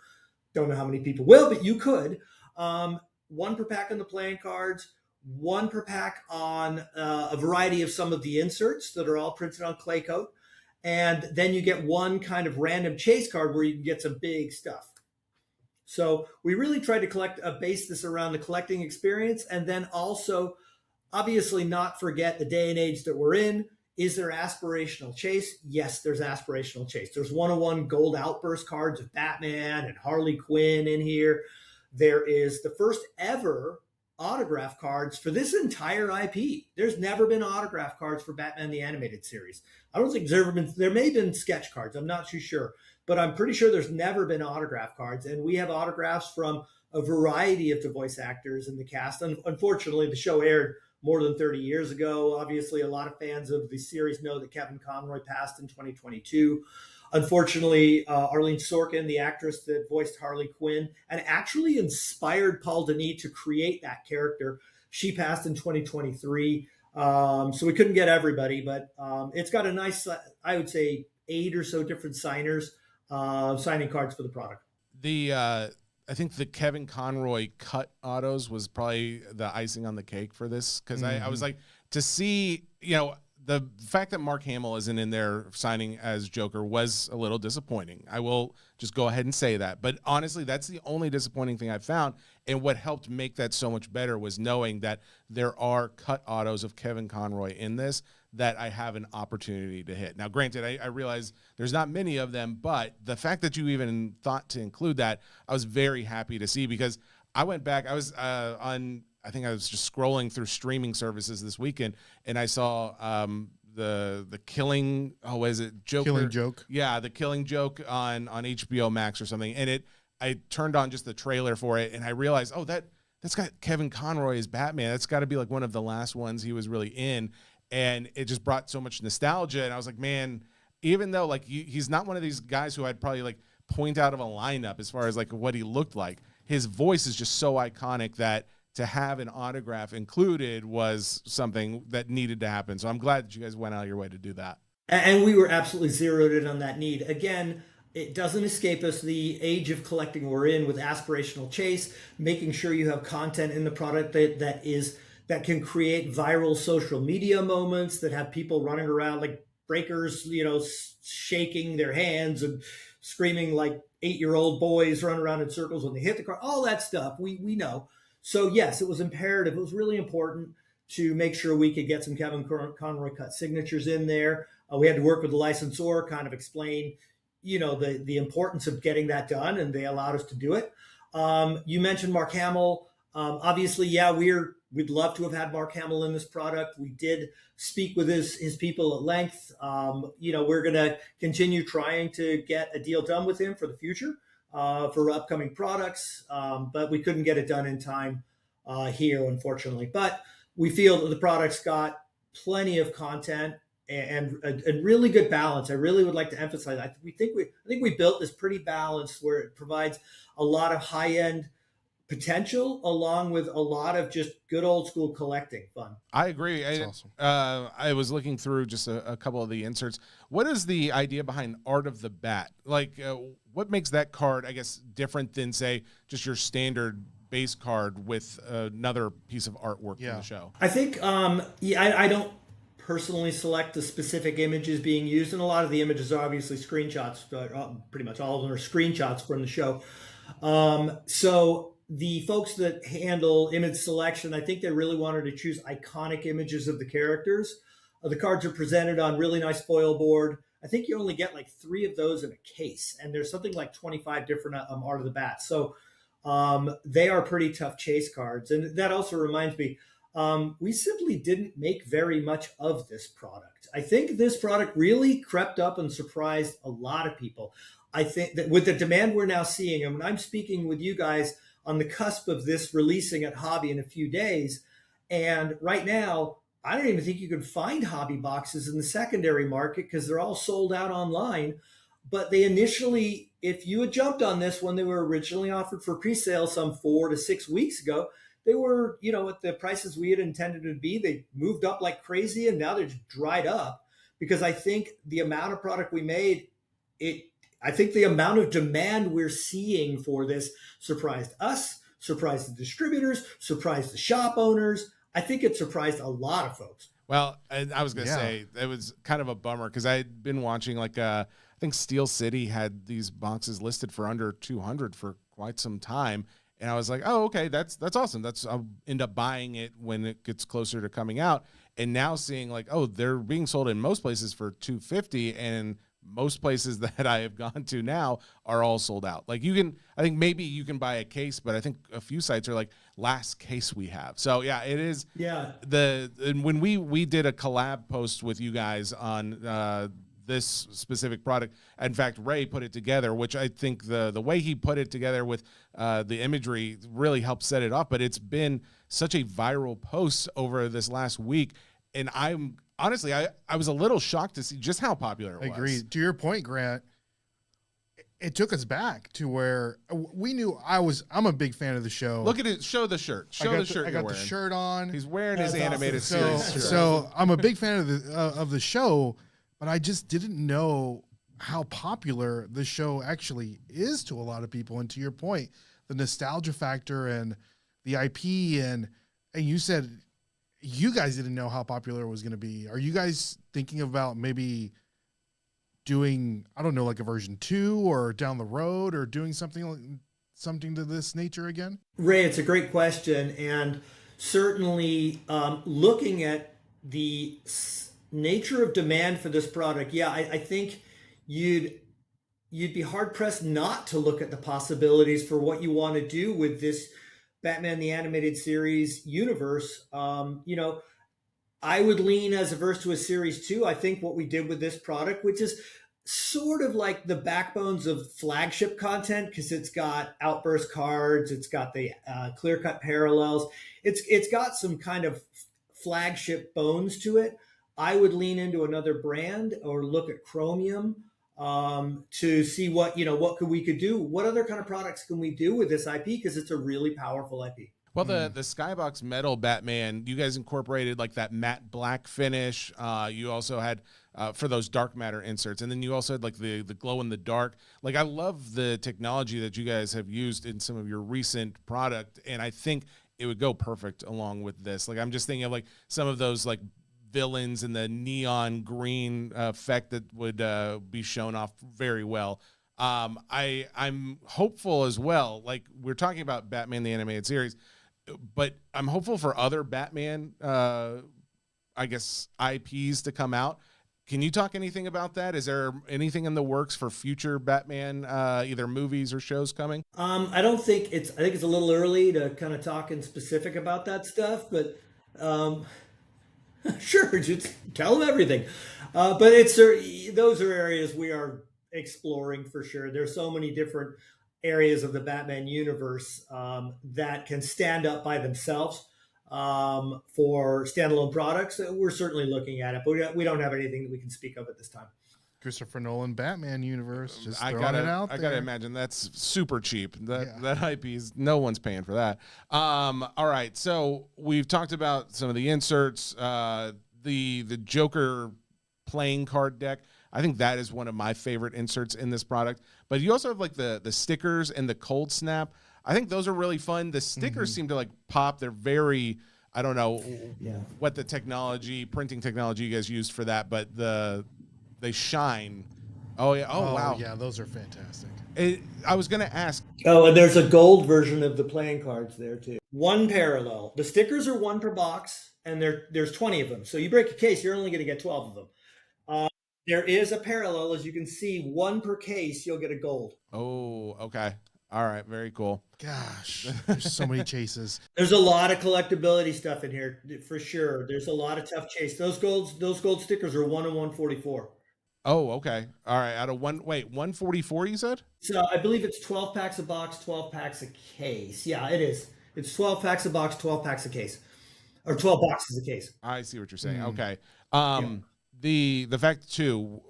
Don't know how many people will, but you could. 1 per pack on the playing cards, 1 per pack on a variety of some of the inserts that are all printed on clay coat. And then you get 1 kind of random chase card where you can get some big stuff. So we really tried to base this around the collecting experience, and then also obviously not forget the day and age that we're in. Is there aspirational chase? Yes, there's aspirational chase. There's 101 gold outburst cards of Batman and Harley Quinn in here. There is the first ever autograph cards for this entire IP. There's never been autograph cards for Batman the Animated Series. I don't think there's ever been. There may have been sketch cards. I'm not too sure, but I'm pretty sure there's never been autograph cards. And we have autographs from a variety of the voice actors in the cast. Unfortunately, the show aired more than 30 years ago. Obviously, a lot of fans of the series know that Kevin Conroy passed in 2022. Unfortunately, Arlene Sorkin, the actress that voiced Harley Quinn and actually inspired Paul Denis to create that character, she passed in 2023. So we couldn't get everybody, but it's got a nice, I would say, 8 or so different signers signing cards for the product. I think the Kevin Conroy cut autos was probably the icing on the cake for this, because I was like, to see, the fact that Mark Hamill isn't in there signing as Joker was a little disappointing. I will just go ahead and say that. But honestly, that's the only disappointing thing I found. And what helped make that so much better was knowing that there are cut autos of Kevin Conroy in this that I have an opportunity to hit. Now, granted, I realize there's not many of them, but the fact that you even thought to include that, I was very happy to see, because I went back, I was I think I was just scrolling through streaming services this weekend, and I saw the Killing, is it Joker? Killing Joke. Yeah, the Killing Joke on HBO Max or something, and I turned on just the trailer for it, and I realized, that's got Kevin Conroy as Batman. That's got to be like one of the last ones he was really in, and it just brought so much nostalgia. And I was like, man, even though like he's not one of these guys who I'd probably like point out of a lineup as far as like what he looked like, his voice is just so iconic that to have an autograph included was something that needed to happen. So I'm glad that you guys went out of your way to do that. And we were absolutely zeroed in on that need. Again, it doesn't escape us the age of collecting we're in with aspirational chase, making sure you have content in the product that can create viral social media moments, that have people running around like breakers, shaking their hands and screaming like 8-year-old boys run around in circles when they hit the car, all that stuff. We know. So yes, it was imperative. It was really important to make sure we could get some Kevin Conroy cut signatures in there. We had to work with the licensor, kind of explain, the importance of getting that done, and they allowed us to do it. You mentioned Mark Hamill. Obviously, yeah, we'd love to have had Mark Hamill in this product. We did speak with his people at length. We're going to continue trying to get a deal done with him for the future. For upcoming products, but we couldn't get it done in time here, unfortunately. But we feel that the product's got plenty of content and really good balance. I really would like to emphasize that. I think we built this pretty balanced, where it provides a lot of high-end potential, along with a lot of just good old school collecting fun. I agree. That's awesome. I was looking through just a couple of the inserts. What is the idea behind Art of the Bat? Like, what makes that card, I guess, different than, say, just your standard base card with another piece of artwork from the show? I think, I don't personally select the specific images being used, and a lot of the images are obviously screenshots. Pretty much all of them are screenshots from the show. So the folks that handle image selection, I think they really wanted to choose iconic images of the characters. The cards are presented on really nice foil board. I think you only get like 3 of those in a case, and there's something like 25 different Art of the Bat. So they are pretty tough chase cards. And that also reminds me, we simply didn't make very much of this product. I think this product really crept up and surprised a lot of people. I think that with the demand we're now seeing, and I'm speaking with you guys on the cusp of this releasing at Hobby in a few days. And right now, I don't even think you can find hobby boxes in the secondary market because they're all sold out online. But they initially, if you had jumped on this when they were originally offered for pre-sale some 4 to 6 weeks ago, they were, at the prices we had intended to be. They moved up like crazy, and now they're just dried up because I think the amount of product we made, I think the amount of demand we're seeing for this surprised us, surprised the distributors, surprised the shop owners. I think it surprised a lot of folks. Well, I was going to say, it was kind of a bummer because I'd been watching, like, I think Steel City had these boxes listed for under 200 for quite some time. And I was like, oh, okay, that's awesome. I'll end up buying it when it gets closer to coming out. And now seeing, like, oh, they're being sold in most places for $250, and most places that I have gone to now are all sold out. Like, I think maybe you can buy a case, but I think a few sites are like, last case we have. So yeah, it is. Yeah. When we did a collab post with you guys on this specific product, in fact, Ray put it together, which I think the way he put it together with the imagery really helped set it off. But it's been such a viral post over this last week. And honestly, I was a little shocked to see just how popular it was. I agree. To your point, Grant, it took us back to where we knew I'm a big fan of the show. Look at it. Show the shirt. Show the shirt. I got the shirt on. He's wearing his animated awesome. series shirt. So I'm a big fan of the show, but I just didn't know how popular the show actually is to a lot of people. And to your point, the nostalgia factor and the IP, and you said you guys didn't know how popular it was going to be. Are you guys thinking about maybe doing, I don't know, like a version 2 or down the road, or doing something to this nature again? Ray, it's a great question. And certainly looking at the nature of demand for this product, I think you'd be hard pressed not to look at the possibilities for what you want to do with this Batman the Animated Series universe. I would lean as averse to a series 2. I think what we did with this product, which is sort of like the backbones of flagship content, because it's got outburst cards, it's got the clear-cut parallels, it's got some kind of flagship bones to it. I would lean into another brand or look at Chromium to see what we could do. What other kind of products can we do with this IP? Because it's a really powerful IP. Well, the Skybox Metal Batman, you guys incorporated like that matte black finish. You also had for those dark matter inserts, and then you also had like the glow in the dark. Like, I love the technology that you guys have used in some of your recent product, and I think it would go perfect along with this. Like, I'm just thinking of like some of those like villains and the neon green effect that would be shown off very well. I'm hopeful as well. Like, we're talking about Batman the Animated Series, but I'm hopeful for other Batman, I guess, IPs to come out. Can you talk anything about that? Is there anything in the works for future Batman, either movies or shows coming? I think it's a little early to kind of talk in specific about that stuff, but sure, just tell them everything. But those are areas we are exploring for sure. There's so many different areas of the Batman universe that can stand up by themselves for standalone products. We're certainly looking at it, but we don't have anything that we can speak of at this time. Christopher Nolan Batman universe. Just I throwing it out I there. gotta imagine that's super cheap. That Yeah. that IP is no one's paying for that. All right, so we've talked about some of the inserts, the Joker playing card deck. I think that is one of my favorite inserts in this product. But you also have like the stickers and the cold snap. I think those are really fun. The stickers seem to like pop. They're very, I don't know what the printing technology you guys used for that, but they shine. Oh yeah. Oh wow. Yeah, those are fantastic. I was gonna ask. Oh, and there's a gold version of the playing cards there too. One parallel. The stickers are one per box, and there's 20 of them. So you break a case, you're only going to get 12 of them. There is a parallel, as you can see, one per case. You'll get a gold. Oh, okay. All right. Very cool. Gosh, there's so many chases. There's a lot of collectability stuff in here for sure. There's a lot of tough chase. Those gold stickers are 1 and 144. Oh, okay. All right. Out of 144, you said? So I believe it's 12 packs a box, 12 packs a case. Yeah, it is. It's 12 packs a box, 12 packs a case, or 12 boxes a case. I see what you're saying. Okay. The fact too,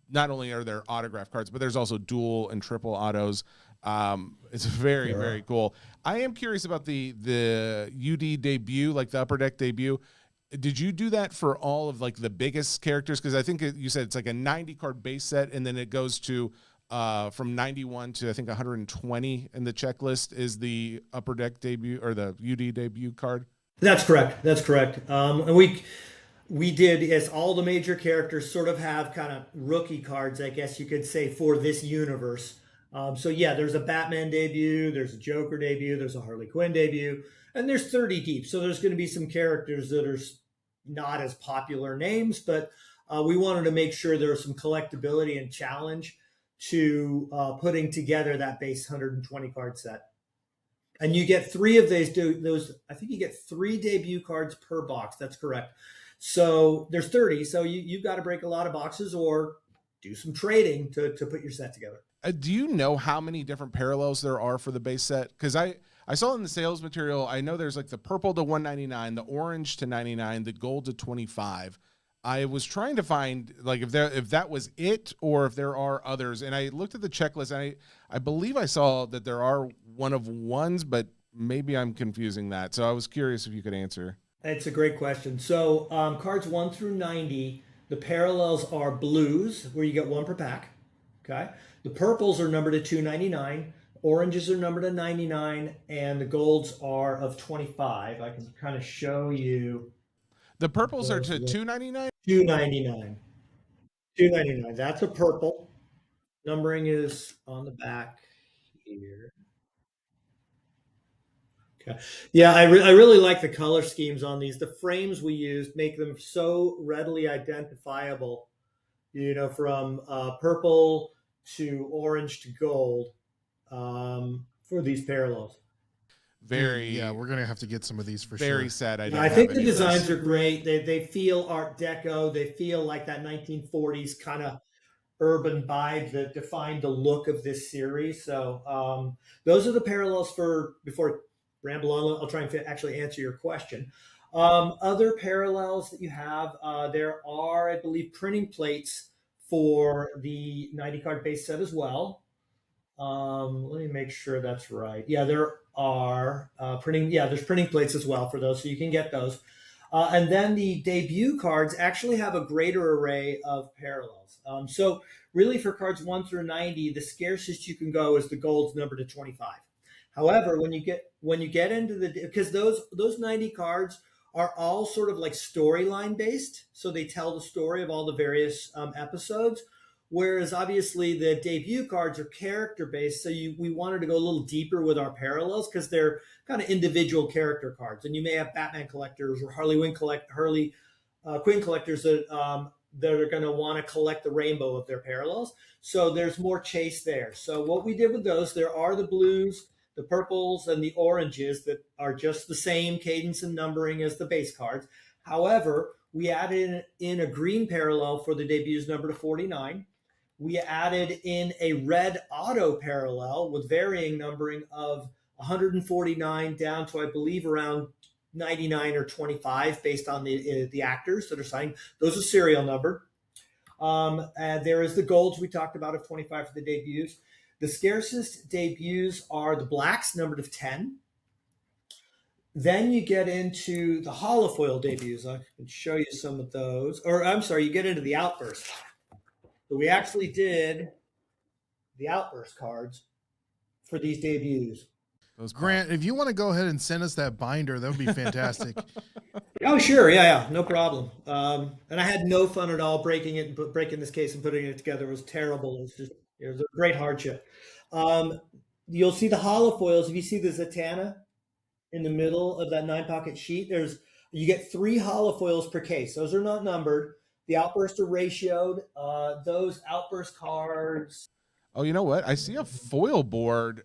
not only are there autograph cards, but there's also dual and triple autos. It's very very cool. I am curious about the UD debut, like the Upper Deck debut. Did you do that for all of like the biggest characters? Because I think you said it's like a 90 card base set, and then it goes to from 91 to I think 120 in the checklist is the Upper Deck debut or the UD debut card. That's correct. And we did, as all the major characters sort of have kind of rookie cards, I guess you could say, for this universe. So yeah, there's a Batman debut, there's a Joker debut, there's a Harley Quinn debut, and there's 30 deep. So there's going to be some characters that are not as popular names, but we wanted to make sure there was some collectability and challenge to putting together that base 120 card set. And you get 3 of those. I think you get 3 debut cards per box. That's correct. So there's 30. So you've got to break a lot of boxes or do some trading to put your set together. Do you know how many different parallels there are for the base set? Because I saw in the sales material, I know there's like the purple to 199, the orange to 99, the gold to 25. I was trying to find like if that was it or if there are others. And I looked at the checklist and I believe I saw that there are one of ones, but maybe I'm confusing that. So I was curious if you could answer. It's a great question. So cards 1 through 90, the parallels are blues, where you get 1 per pack. Okay. The purples are numbered to 299, oranges are numbered to 99, and the golds are of 25. I can kind of show you. The purples are to 299? 299. 299. That's a purple. Numbering is on the back here. Okay. Yeah, I really like the color schemes on these. The frames we used make them so readily identifiable, from purple to orange to gold for these parallels. Yeah, we're gonna have to get some of these for sure. Very sad. I think the designs are great. They feel Art Deco. They feel like that 1940s kind of urban vibe that defined the look of this series. So those are the parallels before I ramble on, I'll try and actually answer your question. Other parallels that you have, there are, I believe, printing plates for the 90 card base set as well. Let me make sure that's right. Yeah, there are there's printing plates as well for those, so you can get those. And then the debut cards actually have a greater array of parallels. So really for cards 1 through 90, the scarcest you can go is the gold's number to 25. However, when you get into because those 90 cards are all sort of like storyline based, so they tell the story of all the various episodes. Whereas obviously the debut cards are character based, so we wanted to go a little deeper with our parallels because they're kind of individual character cards, and you may have Batman collectors or Harley Quinn collectors that are going to want to collect the rainbow of their parallels. So there's more chase there. So what we did with those, there are the blues, the purples, and the oranges that are just the same cadence and numbering as the base cards. However, we added in a green parallel for the debuts number to 49. We added in a red auto parallel with varying numbering of 149 down to, I believe, around 99 or 25 based on the actors that are signed. Those are serial numbered. There is the golds we talked about of 25 for the debuts. The scarcest debuts are the blacks, numbered of 10. Then you get into the holofoil debuts. I can show you some of those. Or I'm sorry, you get into the outburst. So we actually did the outburst cards for these debuts. Those Grant, if you want to go ahead and send us that binder, that would be fantastic. Oh, sure. Yeah, no problem. And I had no fun at all breaking this case and putting it together. It was terrible. It was a great hardship. You'll see the holofoils. If you see the Zatanna in the middle of that 9-pocket sheet, you get 3 holofoils per case. Those are not numbered. The outbursts are ratioed. Those outburst cards. Oh, you know what? I see a foil board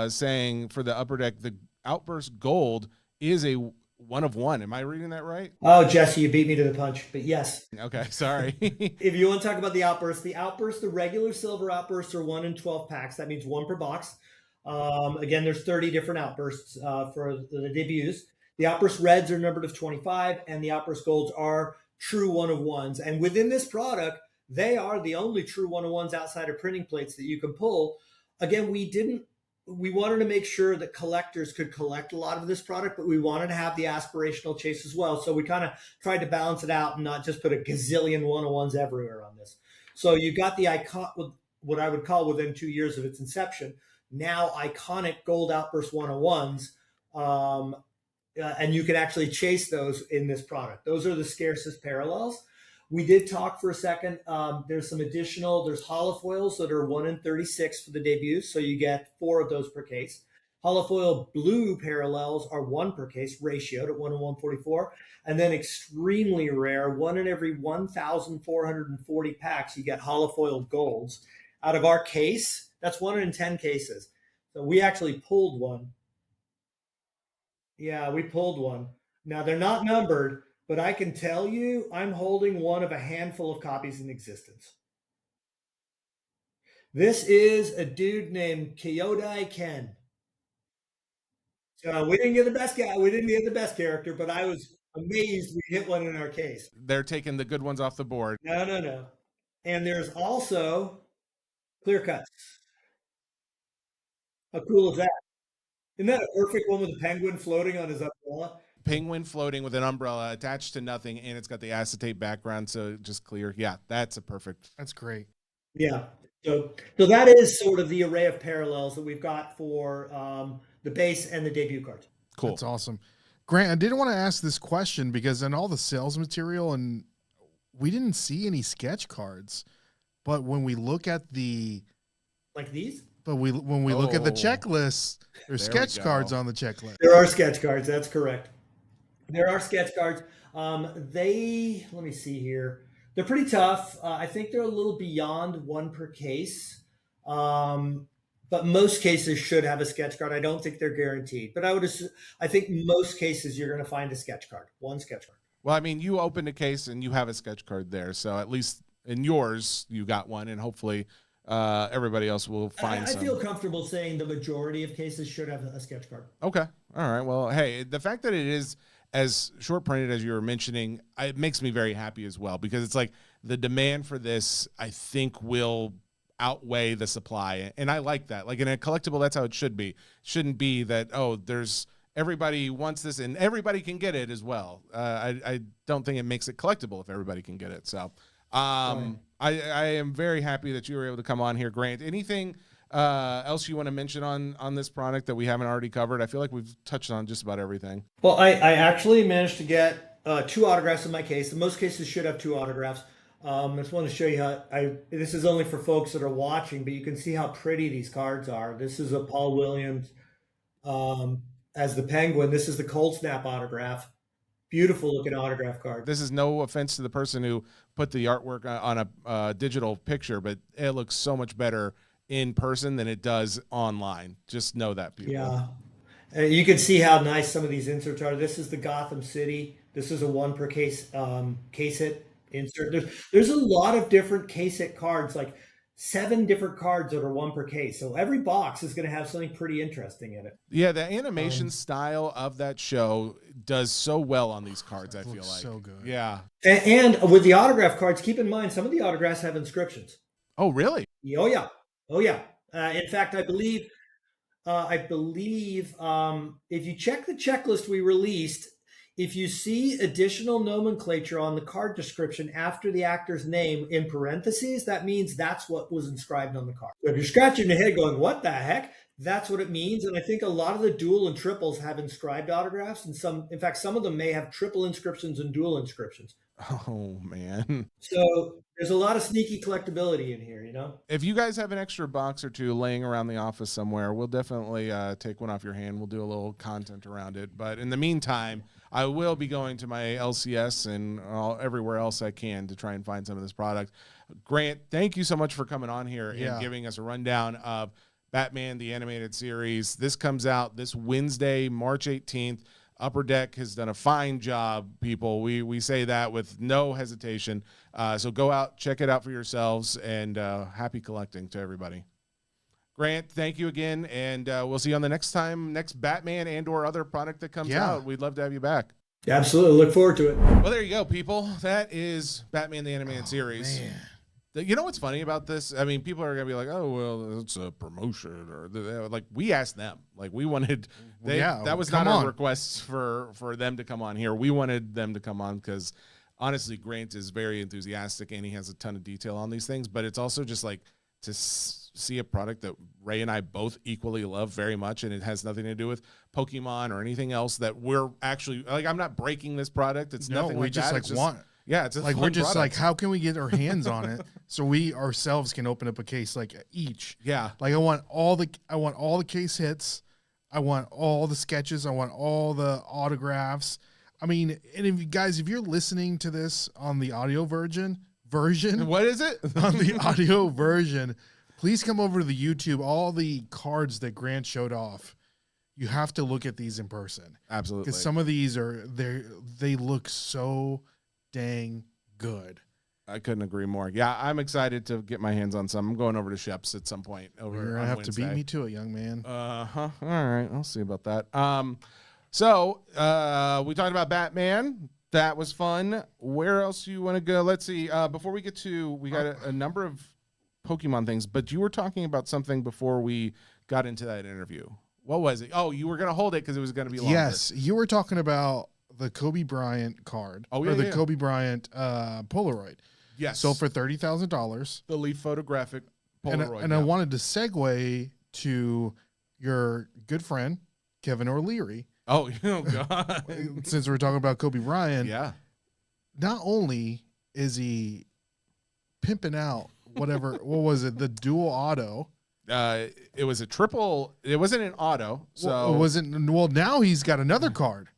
saying for the upper deck, the outburst gold is a 1 of 1. Am I reading that right? Oh, Jesse, you beat me to the punch. But yes. Okay, sorry. If you want to talk about the outbursts, the regular silver outbursts are 1 in 12 packs. That means 1 per box. Again, there's 30 different outbursts for the debuts. The outburst reds are numbered of 25, and the outburst golds are true 1 of 1s. And within this product, they are the only true 1 of 1s outside of printing plates that you can pull. Again, we wanted to make sure that collectors could collect a lot of this product, but we wanted to have the aspirational chase as well. So we kind of tried to balance it out and not just put a gazillion 1 of 1s everywhere on this. So you got the icon, what I would call within 2 years of its inception, now iconic gold outburst 1 of 1s. And you can actually chase those in this product. Those are the scarcest parallels. We did talk for a second. There's holofoils that are 1 in 36 for the debuts. So you get 4 of those per case. Holofoil blue parallels are 1 per case, ratioed at 1 in 144. And then extremely rare, 1 in every 1,440 packs, you get holofoil golds. Out of our case, that's 1 in 10 cases. So we actually pulled one. Yeah, we pulled one. Now they're not numbered, but I can tell you I'm holding one of a handful of copies in existence. This is a dude named Kyodai Ken. So we didn't get the best guy. We didn't get the best character, but I was amazed we hit one in our case. They're taking the good ones off the board. No. And there's also clear cuts. How cool is that? Isn't that a perfect one with a penguin floating on his umbrella? Penguin floating with an umbrella attached to nothing, and it's got the acetate background, so just clear. Yeah, that's a perfect. That's great. Yeah. So that is sort of the array of parallels that we've got for the base and the debut cards. Cool. That's awesome. Grant, I didn't want to ask this question because in all the sales material, and we didn't see any sketch cards, but when we look at like these? But when we look at the checklist, there's sketch cards on the checklist. There are sketch cards. That's correct. There are sketch cards. Let me see here. They're pretty tough. I think they're a little beyond 1 per case. But most cases should have a sketch card. I don't think they're guaranteed, but I think most cases you're going to find a sketch card, 1 sketch card. Well, I mean, you opened a case and you have a sketch card there. So at least in yours, you got one, and hopefully everybody else will find some. I feel comfortable saying the majority of cases should have a sketch card. Okay. All right. Well, hey, the fact that it is as short printed as you were mentioning, it makes me very happy as well, because it's like the demand for this, I think, will outweigh the supply. And I like that. Like in a collectible, that's how it should be. It shouldn't be that, there's everybody wants this and everybody can get it as well. I don't think it makes it collectible if everybody can get it. So I am very happy that you were able to come on here, Grant. Anything else you want to mention on this product that we haven't already covered? I feel like we've touched on just about everything. Well, I actually managed to get 2 autographs in my case. In most cases should have 2 autographs. I just want to show you how this is only for folks that are watching, but you can see how pretty these cards are. This is a Paul Williams as the Penguin. This is the Cold Snap autograph. Beautiful looking autograph card. This is no offense to the person who put the artwork on a digital picture, but it looks so much better in person than it does online. Just know that, people. Yeah. You can see how nice some of these inserts are. This is the Gotham City. This is a 1 per case case hit insert. There's a lot of different case hit cards. Like 7 different cards that are 1 per case. So every box is going to have something pretty interesting in it. Yeah, the animation style of that show does so well on these cards, I feel like. So good. Yeah. And with the autograph cards, keep in mind, some of the autographs have inscriptions. Oh, really? Oh, yeah. Oh, yeah. In fact, I believe if you check the checklist we released, if you see additional nomenclature on the card description after the actor's name in parentheses, that means that's what was inscribed on the card. So if you're scratching your head going, what the heck? That's what it means. And I think a lot of the dual and triples have inscribed autographs, and some of them may have triple inscriptions and dual inscriptions. Oh, man. So there's a lot of sneaky collectability in here, you know? If you guys have an extra box or two laying around the office somewhere, we'll definitely take one off your hand. We'll do a little content around it. But in the meantime, I will be going to my LCS and everywhere else I can to try and find some of this product. Grant, thank you so much for coming on here and giving us a rundown of Batman, the animated series. This comes out this Wednesday, March 18th. Upper Deck has done a fine job, people. We say that with no hesitation. So go out, check it out for yourselves, and happy collecting to everybody. Grant, thank you again, and we'll see you on the next Batman and or other product that comes out. We'd love to have you back. Absolutely. Look forward to it. Well, there you go, people. That is Batman, the animated series. Man. You know what's funny about this? I mean, people are going to be like, oh, well, it's a promotion. Or like, we asked them. Like, we wanted, that was not our request for them to come on here. We wanted them to come on because, honestly, Grant is very enthusiastic and he has a ton of detail on these things. But it's also just like to see a product that Ray and I both equally love very much. And it has nothing to do with Pokemon or anything else that we're actually, like, I'm not breaking this product. It's nothing like that. Just want it. Yeah, it's like we're just product. Like, how can we get our hands on it so we ourselves can open up a case like each? Yeah, like I want all the case hits, I want all the sketches, I want all the autographs. I mean, and if you're listening to this on the audio version, what is it on the audio version? Please come over to the YouTube. All the cards that Grant showed off, you have to look at these in person. Absolutely, because some of these they look so dang good. I couldn't agree more. Yeah, I'm excited to get my hands on some. I'm going over to Shep's at some point. You're gonna have Wednesday. to beat me to it, young man. All right, I'll see about that. So we talked about Batman. That was fun. Where else do you want to go? Let's see. Before we get to, we got a number of Pokemon things, but you were talking about something before we got into that interview. What was it? Oh, you were gonna hold it because it was gonna be longer. Yes, you were talking about the Kobe Bryant card, Kobe Bryant Polaroid. Yes. Sold for $30,000. The Leaf Photographic Polaroid. And I wanted to segue to your good friend, Kevin O'Leary. Oh God. Since we're talking about Kobe Bryant. Yeah. Not only is he pimping out whatever, what was it? The dual auto. It was a triple. It wasn't an auto. So it wasn't. Well, now he's got another card.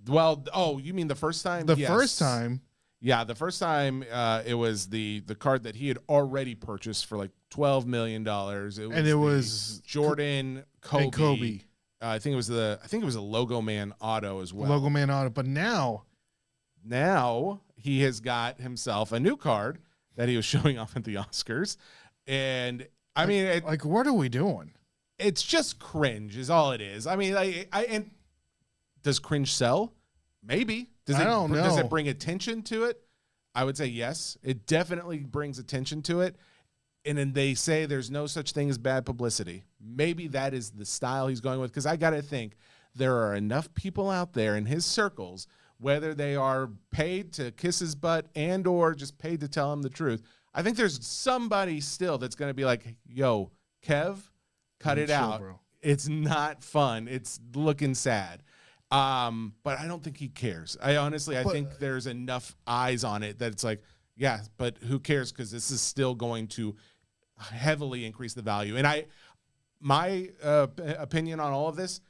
Well, you mean the first time? Yes. First time. Yeah, the first time it was the card that he had already purchased for like $12 million. It was Jordan, Kobe. And Kobe. I think it was a Logo Man auto as well. Logo Man auto, but now he has got himself a new card that he was showing off at the Oscars, and I mean, what are we doing? It's just cringe, is all it is. I mean, and does cringe sell? Maybe. I don't know. Does it bring attention to it? I would say yes. It definitely brings attention to it. And then they say there's no such thing as bad publicity. Maybe that is the style he's going with. Because I got to think there are enough people out there in his circles, whether they are paid to kiss his butt and or just paid to tell him the truth. I think there's somebody still that's going to be like, yo, Kev, cut it out. Bro. It's not fun. It's looking sad. But I don't think he cares. I think there's enough eyes on it that it's like, yeah, but who cares? Because this is still going to heavily increase the value. And my opinion on all of this,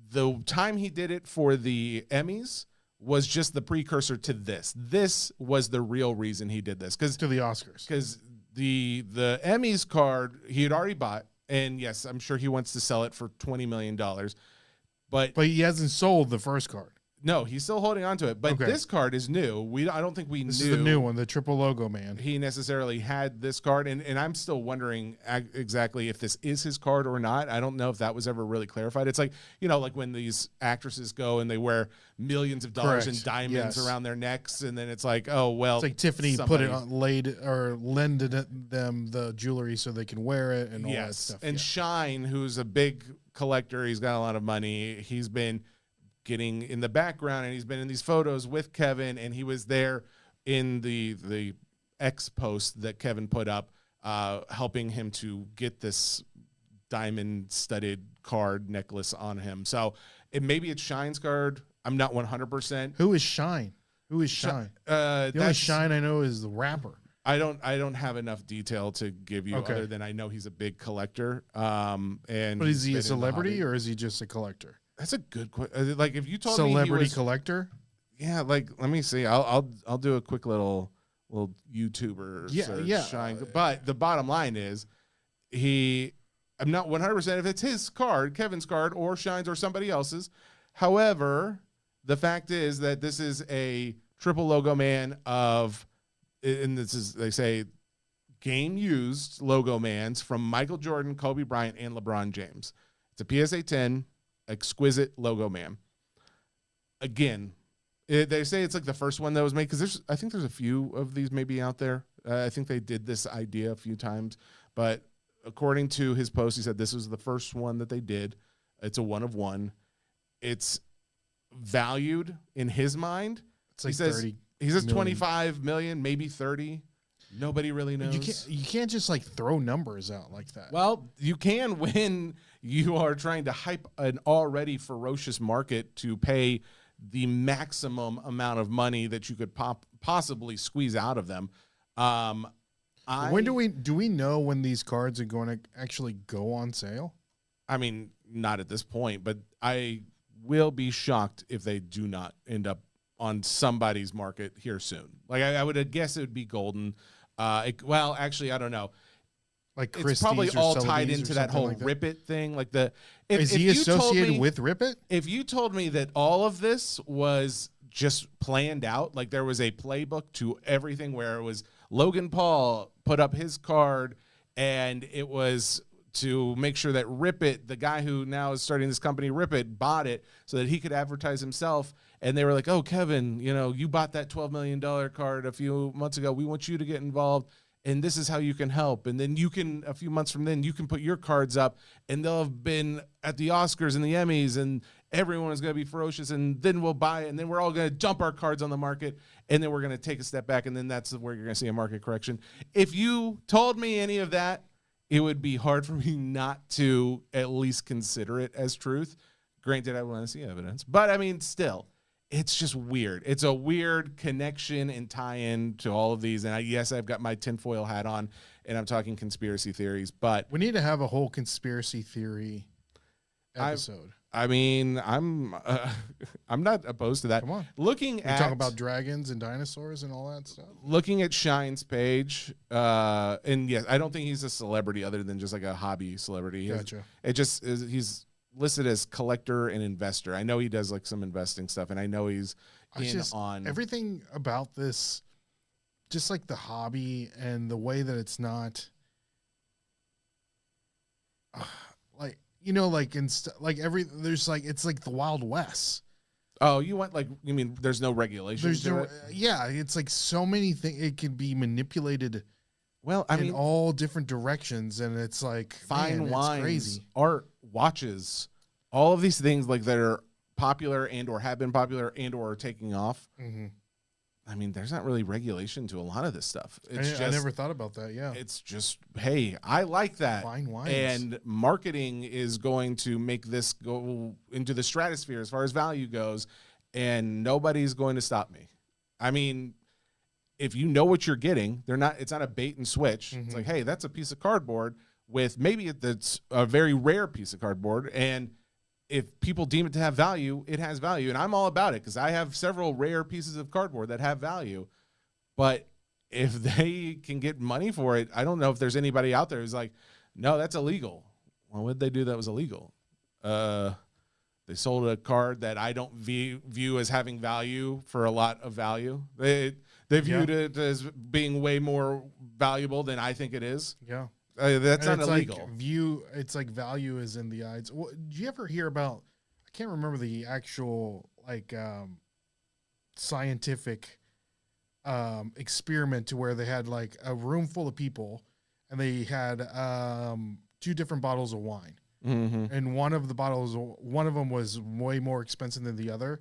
the time he did it for the Emmys was just the precursor to this. This was the real reason he did this. To the Oscars. Because the Emmys card he had already bought, and yes, I'm sure he wants to sell it for $20 million. But he hasn't sold the first card. No, he's still holding on to it. But Okay. this card is new. I don't think we This knew is the new one, the triple logo man. he necessarily had this card. And I'm still wondering exactly if this is his card or not. I don't know if that was ever really clarified. It's like, like when these actresses go and they wear millions of dollars in diamonds around their necks. And then it's like, oh, well. It's like Tiffany put it on, lended them the jewelry so they can wear it and all that stuff. And Shine, who's a big collector, he's got a lot of money. He's been getting in the background, and he's been in these photos with Kevin, and he was there in the X post that Kevin put up, helping him to get this diamond studded card necklace on him. So maybe it's Shine's card. I'm not 100%. Who is Shine? The only Shine I know is the rapper. I don't have enough detail to give you other than I know he's a big collector. But is he a celebrity or is he just a collector? That's a good question. Like if you told me celebrity collector, yeah. Like let me see. I'll do a quick little YouTuber search. Shine. But the bottom line is, I'm not 100% if it's his card, Kevin's card, or Shine's or somebody else's. However, the fact is that this is a triple logo man of, and this is they say, game used logo mans from Michael Jordan, Kobe Bryant, and LeBron James. It's a PSA 10. Exquisite logo man. Again, they say it's like the first one that was made because I think there's a few of these maybe out there. I think they did this idea a few times, but according to his post, he said this was the first one that they did. It's a one of one. It's valued in his mind. It's like 30 he says million. 25 million, maybe 30. Nobody really knows. You can't just like throw numbers out like that. Well, you can when you are trying to hype an already ferocious market to pay the maximum amount of money that you could possibly squeeze out of them. When do we know when these cards are going to actually go on sale? I mean, not at this point, but I will be shocked if they do not end up on somebody's market here soon. Like I would guess it would be Golden. Well, actually, I don't know. Like it's Christie's probably all tied Sotheby's into that whole like that? Rip It thing. Like is he associated with Rip It? If you told me that all of this was just planned out, like there was a playbook to everything where it was Logan Paul put up his card and it was to make sure that Rip It, the guy who now is starting this company, Rip It, bought it so that he could advertise himself. And they were like, oh, Kevin, you bought that $12 million card a few months ago. We want you to get involved. And this is how you can help. And then a few months from then, you can put your cards up and they'll have been at the Oscars and the Emmys and everyone is going to be ferocious. And then we'll buy it. And then we're all going to dump our cards on the market. And then we're going to take a step back. And then that's where you're going to see a market correction. If you told me any of that, it would be hard for me not to at least consider it as truth. Granted, I want to see evidence. But I mean, still. It's just weird. It's a weird connection and tie-in to all of these. And yes, I've got my tinfoil hat on, and I'm talking conspiracy theories. But we need to have a whole conspiracy theory episode. I mean, I'm not opposed to that. Come on, we talk about dragons and dinosaurs and all that stuff. Looking at Shine's page, and yes, I don't think he's a celebrity other than just like a hobby celebrity. Gotcha. It just is. He's listed as collector and investor. I know he does like some investing stuff, and I know he's on everything about this, just like the hobby and the way that it's not like there's like it's like the Wild West. Oh, you mean there's no regulation? It's like so many things. It can be manipulated. Well, in all different directions, and it's like fine wines, crazy. Art, watches, all of these things like that are popular and or have been popular and or are taking off. Mm-hmm. I mean, there's not really regulation to a lot of this stuff. I never thought about that. Yeah, it's just, hey, I like that. Fine wines. And marketing is going to make this go into the stratosphere as far as value goes, and nobody's going to stop me. I mean, if you know what you're getting, it's not a bait and switch. Mm-hmm. It's like, hey, that's a piece of cardboard with maybe that's a very rare piece of cardboard. And if people deem it to have value, it has value. And I'm all about it because I have several rare pieces of cardboard that have value. But if they can get money for it, I don't know if there's anybody out there who's like, no, that's illegal. Well, what did they do that was illegal? They They sold a card that I don't view as having value for a lot of value. They viewed it as being way more valuable than I think it is. Yeah. That's not illegal. It's like value is in the eyes. Did you ever hear about, I can't remember the actual scientific experiment to where they had like a room full of people and they had 2 different bottles of wine. Mm-hmm. And one of them was way more expensive than the other,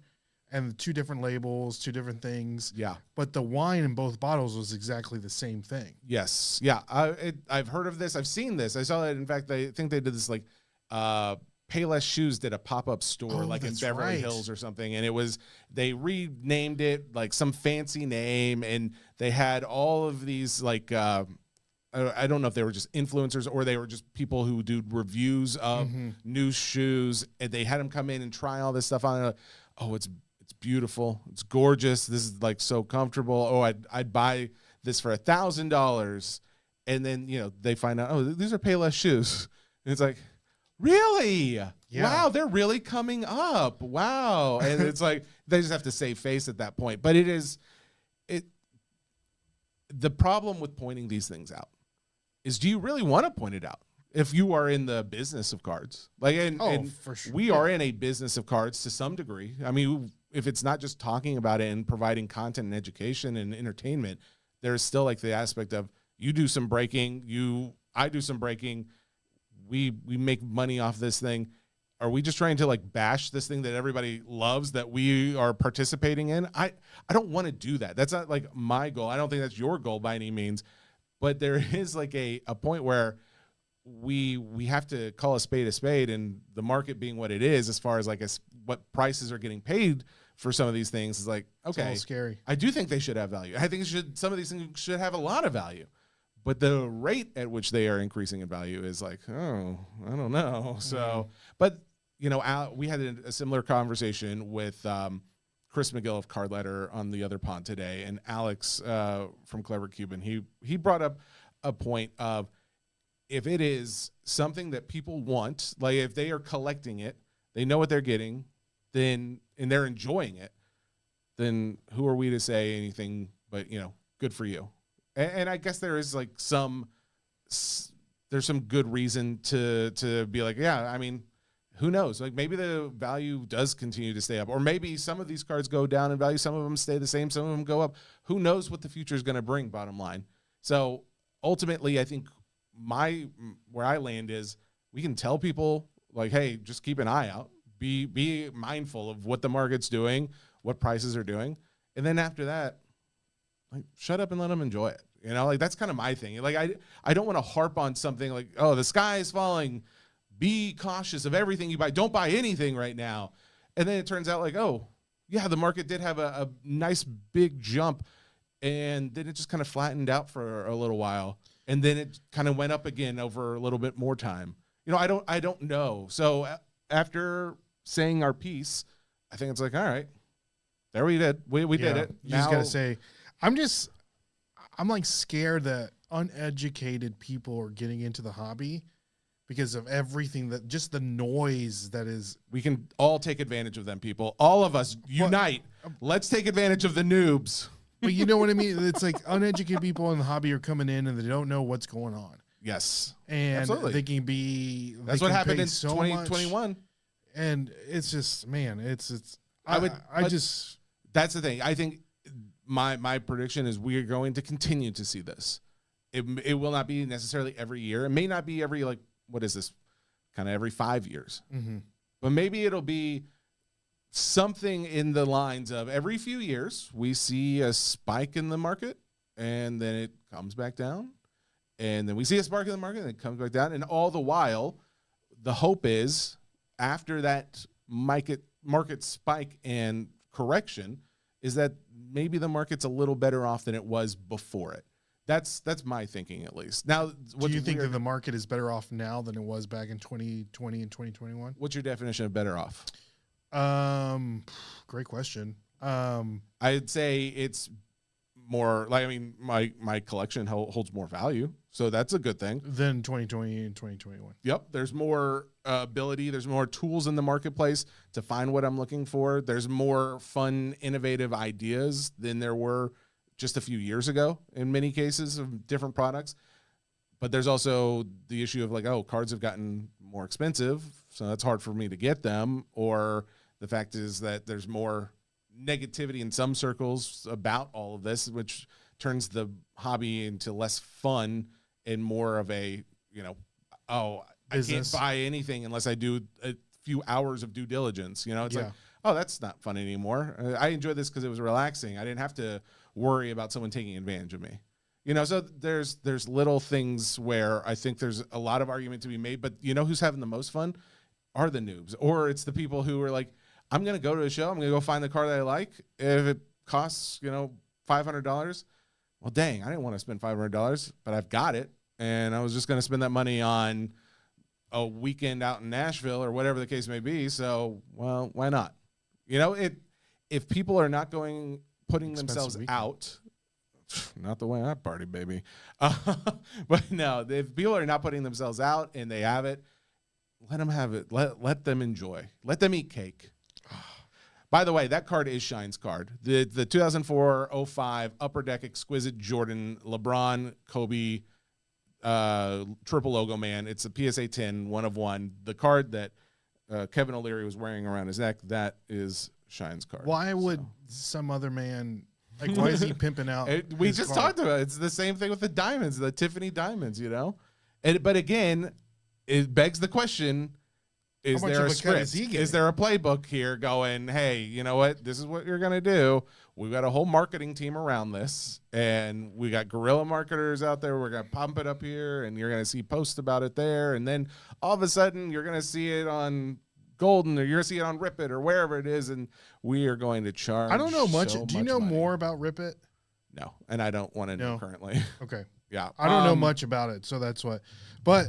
and 2 different labels, 2 different things. Yeah. But the wine in both bottles was exactly the same thing. Yes. Yeah. I've heard of this. I've seen this. I saw it. In fact, I think they did this like Payless Shoes did a pop-up store like in Beverly Hills or something. And they renamed it like some fancy name, and they had all of these like, I don't know if they were just influencers or they were just people who do reviews of new shoes, and they had them come in and try all this stuff on. Oh, it's beautiful. It's gorgeous. This is like so comfortable. Oh, I'd buy this for $1,000. And then, they find out, oh, these are Payless shoes. And it's like, really? Yeah. Wow, they're really coming up. Wow. And it's like, they just have to save face at that point. But the problem with pointing these things out is, do you really want to point it out? If you are in the business of cards, for sure. We are in a business of cards to some degree. I mean, if it's not just talking about it and providing content and education and entertainment, there's still like the aspect of you do some breaking, I do some breaking, we make money off this thing. Are we just trying to like bash this thing that everybody loves that we are participating in? I don't want to do that. That's not like my goal. I don't think that's your goal by any means. But there is like a point where we have to call a spade, and the market being what it is, as far as like what prices are getting paid for some of these things, is like, okay, it's all scary. I do think they should have value. I think some of these things should have a lot of value, but the rate at which they are increasing in value is like, oh, I don't know. So, but we had a similar conversation with Chris McGill of Card Letter on the other pod today, and Alex from Clever Cuban. He brought up a point of, if it is something that people want, like if they are collecting it, they know what they're getting, and they're enjoying it, then who are we to say anything but, good for you. And I guess there is like there's some good reason to be like, yeah, I mean, who knows? Like maybe the value does continue to stay up, or maybe some of these cards go down in value. Some of them stay the same. Some of them go up. Who knows what the future is going to bring, bottom line. So ultimately, I think where I land is, we can tell people like, hey, just keep an eye out, be mindful of what the market's doing, what prices are doing. And then after that, like, shut up and let them enjoy it. Like that's kind of my thing. Like I don't want to harp on something like, oh, the sky is falling. Be cautious of everything you buy. Don't buy anything right now. And then it turns out like, oh yeah, the market did have a nice big jump, and then it just kind of flattened out for a little while. And then it kind of went up again over a little bit more time. I don't know. So after saying our piece, I think it's like, all right, there we did. We did it. You just got to say, I'm like scared that uneducated people are getting into the hobby because of everything that just the noise that is. We can all take advantage of them, people. All of us unite. Let's take advantage of the noobs. But you know what I mean? It's like uneducated people in the hobby are coming in and they don't know what's going on. Yes. And absolutely. They can be. That's what happened in 2021. And it's just, man, that's the thing. I think my prediction is we are going to continue to see this. It will not be necessarily every year. It may not be every, like, what is this? Kind of every 5 years. Mm-hmm. But maybe it'll be something in the lines of every few years we see a spike in the market, and then it comes back down, and then we see a spark in the market and it comes back down. And all the while, the hope is after that market spike and correction is that maybe the market's a little better off than it was before it. That's my thinking, at least. Now, do you think that the market is better off now than it was back in 2020 and 2021? What's your definition of better off? Great question. I'd say it's more like, I mean, my collection holds more value, so that's a good thing. Than 2020 and 2021. Yep, there's more ability, there's more tools in the marketplace to find what I'm looking for. There's more fun, innovative ideas than there were just a few years ago in many cases of different products. But there's also the issue of like, oh, cards have gotten more expensive, so that's hard for me to get them. Or the fact is that there's more negativity in some circles about all of this, which turns the hobby into less fun and more of a, oh, Business. I can't buy anything unless I do a few hours of due diligence. It's like, oh, that's not fun anymore. I enjoyed this because it was relaxing. I didn't have to worry about someone taking advantage of me. So there's little things where I think there's a lot of argument to be made, but who's having the most fun are the noobs, or it's the people who are like, I'm going to go to a show, I'm going to go find the car that I like. If it costs, $500, well, dang, I didn't want to spend $500, but I've got it. And I was just going to spend that money on a weekend out in Nashville or whatever the case may be. So, well, why not? If people are not putting themselves out, not the way I party, baby. But no, if people are not putting themselves out and they have it, let them have it. Let them enjoy. Let them eat cake. By the way, that card is Shine's card. The 2004-05 Upper Deck Exquisite Jordan LeBron Kobe triple logo man. It's a PSA 10, 1 of 1. The card that Kevin O'Leary was wearing around his neck, that is Shine's card. Why would some other man, like, why is he pimping out? We just talked about it. It's the same thing with the diamonds, the Tiffany diamonds, But again, it begs the question, is there a script? Is there a playbook here going, hey, you know what? This is what you're going to do. We've got a whole marketing team around this, and we got guerrilla marketers out there. We're going to pump it up here, and you're going to see posts about it there. And then all of a sudden, you're going to see it on Golden, or you're going to see it on Rip It, or wherever it is, and we are going to charge. I don't know much. So do you know money. more about Rip It? No, and I don't want to know currently. Okay. Yeah. I don't know much about it, so that's what. But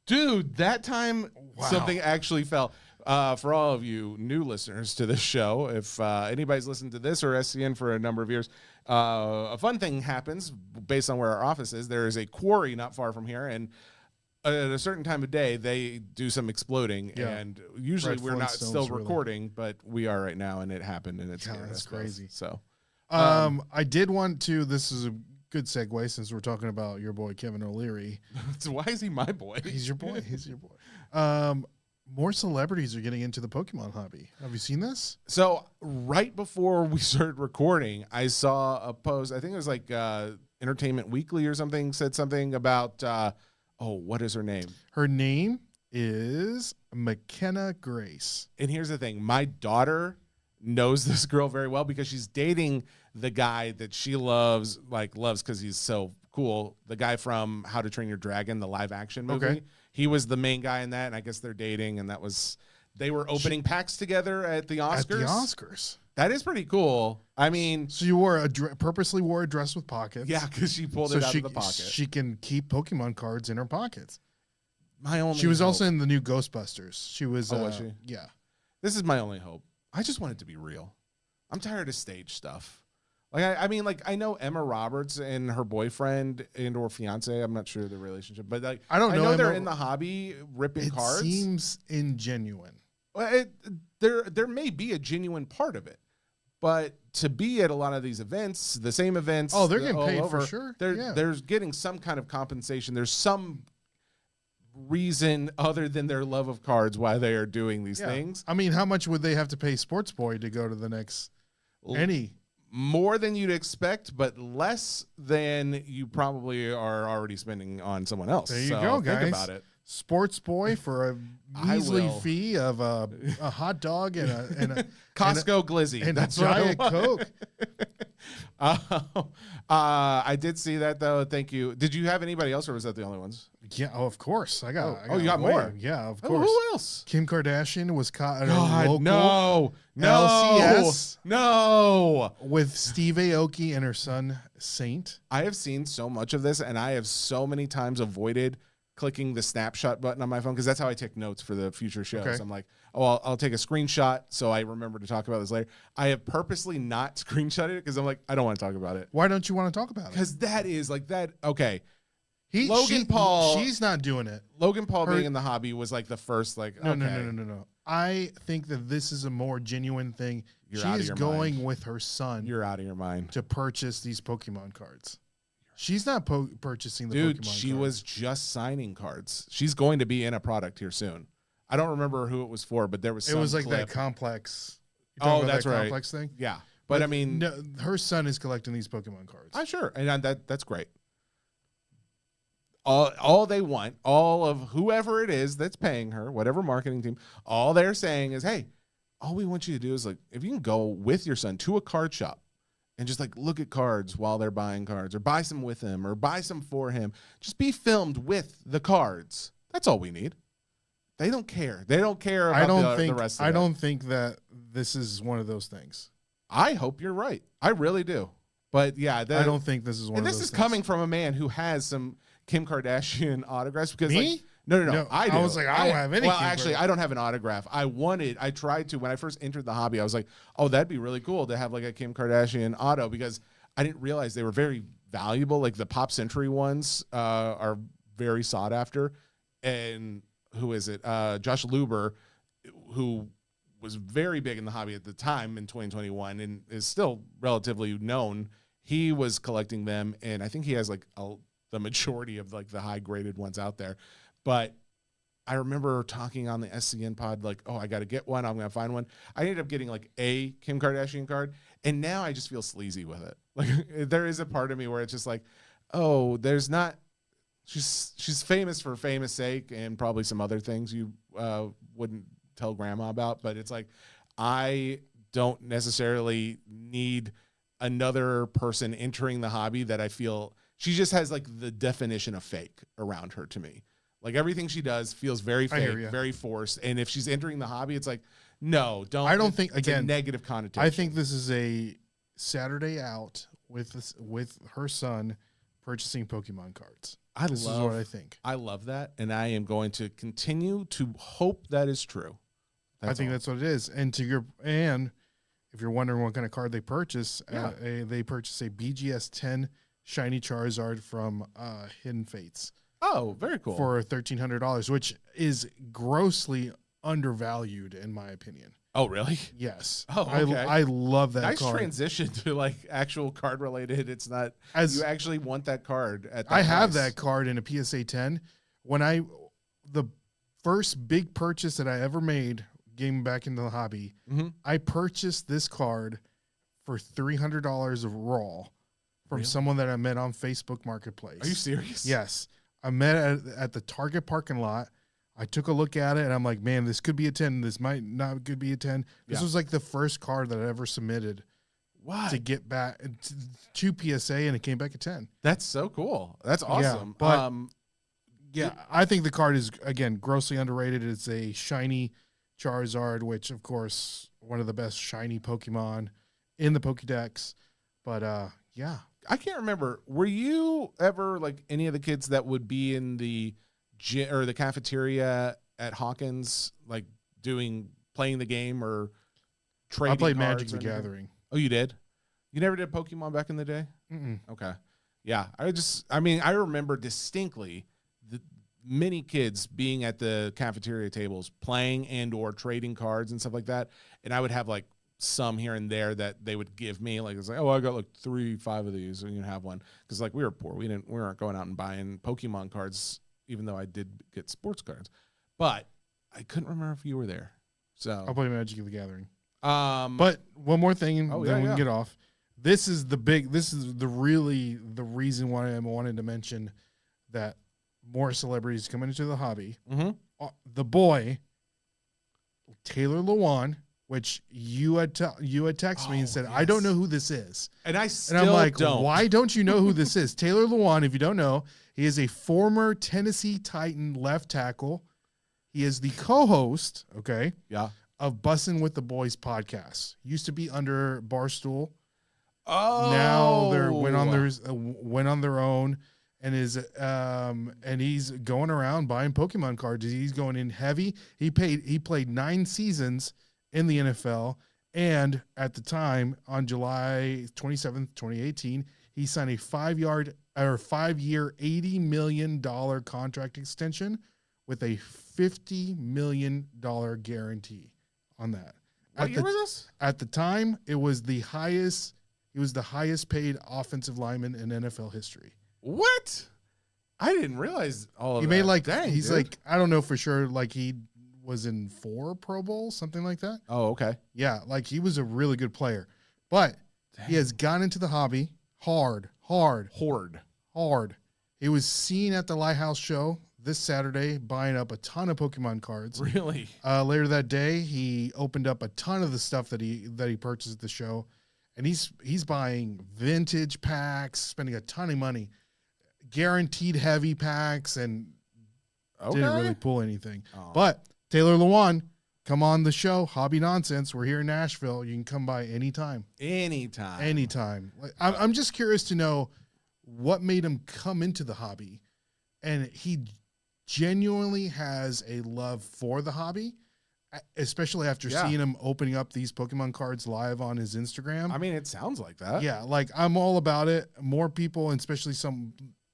dude, that time something actually fell. For all of you new listeners to this show, if anybody's listened to this or SCN for a number of years, a fun thing happens based on where our office is. There is a quarry not far from here, and at a certain time of day, they do some exploding. Yeah. And usually we're not still recording, but we are right now, and it happened, and it's that's crazy. So, I did want to. This is a good segue since we're talking about your boy Kevin O'Leary. So why is he my boy? He's your boy. He's your boy. More celebrities are getting into the Pokemon hobby. Have you seen this? So right before we started recording, I saw a post. I think it was like Entertainment Weekly or something, said something about, what is her name? Her name is McKenna Grace. And here's the thing. My daughter knows this girl very well because she's dating the guy that she loves because he's so cool. The guy from How to Train Your Dragon, the live action movie. Okay. He was the main guy in that, and I guess they're dating, and they were opening packs together at the Oscars. At the Oscars. That is pretty cool. I mean, so you purposely wore a dress with pockets. Yeah, because she pulled it out of the pocket. She can keep Pokemon cards in her pockets. She was also in the new Ghostbusters. She was. Oh, was she? Yeah. This is my only hope. I just want it to be real. I'm tired of stage stuff. I know Emma Roberts and her boyfriend and/or fiance. I'm not sure the relationship, but I don't know. I know they're in the hobby ripping cards. It seems ingenuine. Well, there may be a genuine part of it, but to be at a lot of these events, the same events. Oh, they're getting paid for sure. They're getting some kind of compensation. There's some reason other than their love of cards why they are doing these things. I mean, how much would they have to pay Sports Boy to go to the next? More than you'd expect, but less than you probably are already spending on someone else. There you go, guys. Think about it. Sports Boy for a measly fee of a hot dog and a Costco glizzy and a Diet Coke. I did see that though. Thank you. Did you have anybody else, or was that the only ones? Yeah. Oh, of course. I got you got more. Yeah, of course. Who else? Kim Kardashian was caught at a local no LCS. No. With Steve Aoki and her son Saint. I have seen so much of this, and I have so many times avoided clicking the snapshot button on my phone, because that's how I take notes for the future shows. Okay. I'm like, oh, I'll take a screenshot so I remember to talk about this later. I have purposely not screenshotted it because I'm like, I don't want to talk about it. Why don't you want to talk about it? Because that is like that. Okay. Logan Paul. She's not doing it. Logan Paul being in the hobby was like the first, like, No, okay. no. I think that this is a more genuine thing. She is going with her son. You're out of your mind. To purchase these Pokemon cards. She's not purchasing the Dude, Pokemon she cards. was just signing cards. She's going to be in a product here soon. I don't remember who it was for, but there was some It was like clip. that complex. Oh, that's that right. complex thing? Yeah. But I mean, no, her son is collecting these Pokemon cards. Sure. And that's great. All they want, all of whoever it is that's paying her, whatever marketing team, all they're saying is, hey, all we want you to do is, like, if you can go with your son to a card shop and just, like, look at cards while they're buying cards, or buy some with him, or buy some for him, just be filmed with the cards. That's all we need. They don't care. They don't care about the rest of it. I don't think that this is one of those things. I hope you're right. I really do. But yeah, I don't think this is one of those things. And this is things. coming from a man who has some Kim Kardashian autographs, because Me? like, no, I do. I was like, I don't have any. Well, Kim actually, Kardashian. I don't have an autograph. I tried to when I first entered the hobby. I was like, oh, that'd be really cool to have like a Kim Kardashian auto, because I didn't realize they were very valuable. Like the Pop Century ones are very sought after. And who is it? Josh Luber, who was very big in the hobby at the time in 2021 and is still relatively known. He was collecting them, and I think he has like the majority of like the high graded ones out there. But I remember talking on the SCN pod, like, oh, I got to get one. I'm going to find one. I ended up getting like a Kim Kardashian card, and now I just feel sleazy with it. Like there is a part of me where it's just like, oh, there's not, she's famous for famous sake and probably some other things you wouldn't tell grandma about. But it's like, I don't necessarily need another person entering the hobby that I feel she just has like the definition of fake around her to me. Like everything she does feels very fake, very forced. And if she's entering the hobby, it's like, no, don't. I don't think, it's again, a negative connotation. I think this is a Saturday out with her son purchasing Pokemon cards. This is what I think. I love that. And I am going to continue to hope that is true. That's what it is. And if you're wondering what kind of card they purchase, they purchase a BGS 10 Shiny Charizard from Hidden Fates. Oh, very cool. For $1,300, which is grossly undervalued in my opinion. Oh, really? Yes. Oh, okay. I love that nice card. transition to like actual card related. It's not you actually want that card at that I have price. that card in a PSA 10. The first big purchase that I ever made getting back into the hobby, I purchased this card for $300 of raw from someone that I met on Facebook Marketplace. Are you serious? Yes. I met at the Target parking lot. I took a look at it, and I'm like, man, this could be a 10. This might not could be a 10. This was like the first card that I ever submitted to get back to PSA, and it came back a 10. That's so cool. That's awesome. Yeah, but I think the card is, again, grossly underrated. It's a shiny Charizard, which, of course, one of the best shiny Pokemon in the Pokédex. But, yeah. I can't remember. Were you ever like any of the kids that would be in the gym or the cafeteria at Hawkins, like playing the game or trading? I played cards Magic the Gathering. Oh, you did? You never did Pokemon back in the day? Mm-mm. Okay. Yeah. I remember distinctly the many kids being at the cafeteria tables playing and or trading cards and stuff like that. And I would have like some here and there that they would give me, like it's like, oh, I got like 5 of these, and you have one, because like we were poor, we weren't going out and buying Pokemon cards, even though I did get sports cards. But I couldn't remember if you were there. So I'll play Magic the Gathering. But one more thing, and then we can get off. This is the reason why I'm wanting to mention that more celebrities coming into the hobby. The boy Taylor Lewan, which you had texted me and said, I don't know who this is. And I'm like, don't. Why don't you know who this is? Taylor Lewan, if you don't know, he is a former Tennessee Titan left tackle. He is the co-host, of Bussin' with the Boys podcast. Used to be under Barstool. Oh. Now they went on their own, and he's going around buying Pokemon cards. He's going in heavy. He played 9 seasons in the NFL, and at the time, on July 27th, 2018, he signed a 5-year, $80 million contract extension with a $50 million guarantee on that. What year was this? At the time, it was the highest. He was the highest paid offensive lineman in NFL history. What? I didn't realize all of He that. made like, Dang, he's dude. like, I don't know for sure. Like he was in 4 Pro Bowls, something like that. Oh, okay. Yeah. Like he was a really good player, but he has gone into the hobby hard. He was seen at the Lighthouse show this Saturday buying up a ton of Pokemon cards. Really? Later that day, he opened up a ton of the stuff that he purchased at the show, and he's buying vintage packs, spending a ton of money, guaranteed heavy packs, and didn't really pull anything. Oh. But Taylor Lewan, come on the show, Hobby Nonsense. We're here in Nashville. You can come by anytime. Anytime. Like, I'm just curious to know what made him come into the hobby, and he genuinely has a love for the hobby, especially after seeing him opening up these Pokemon cards live on his Instagram. I mean, it sounds like that. Yeah, like I'm all about it. More people, and especially some,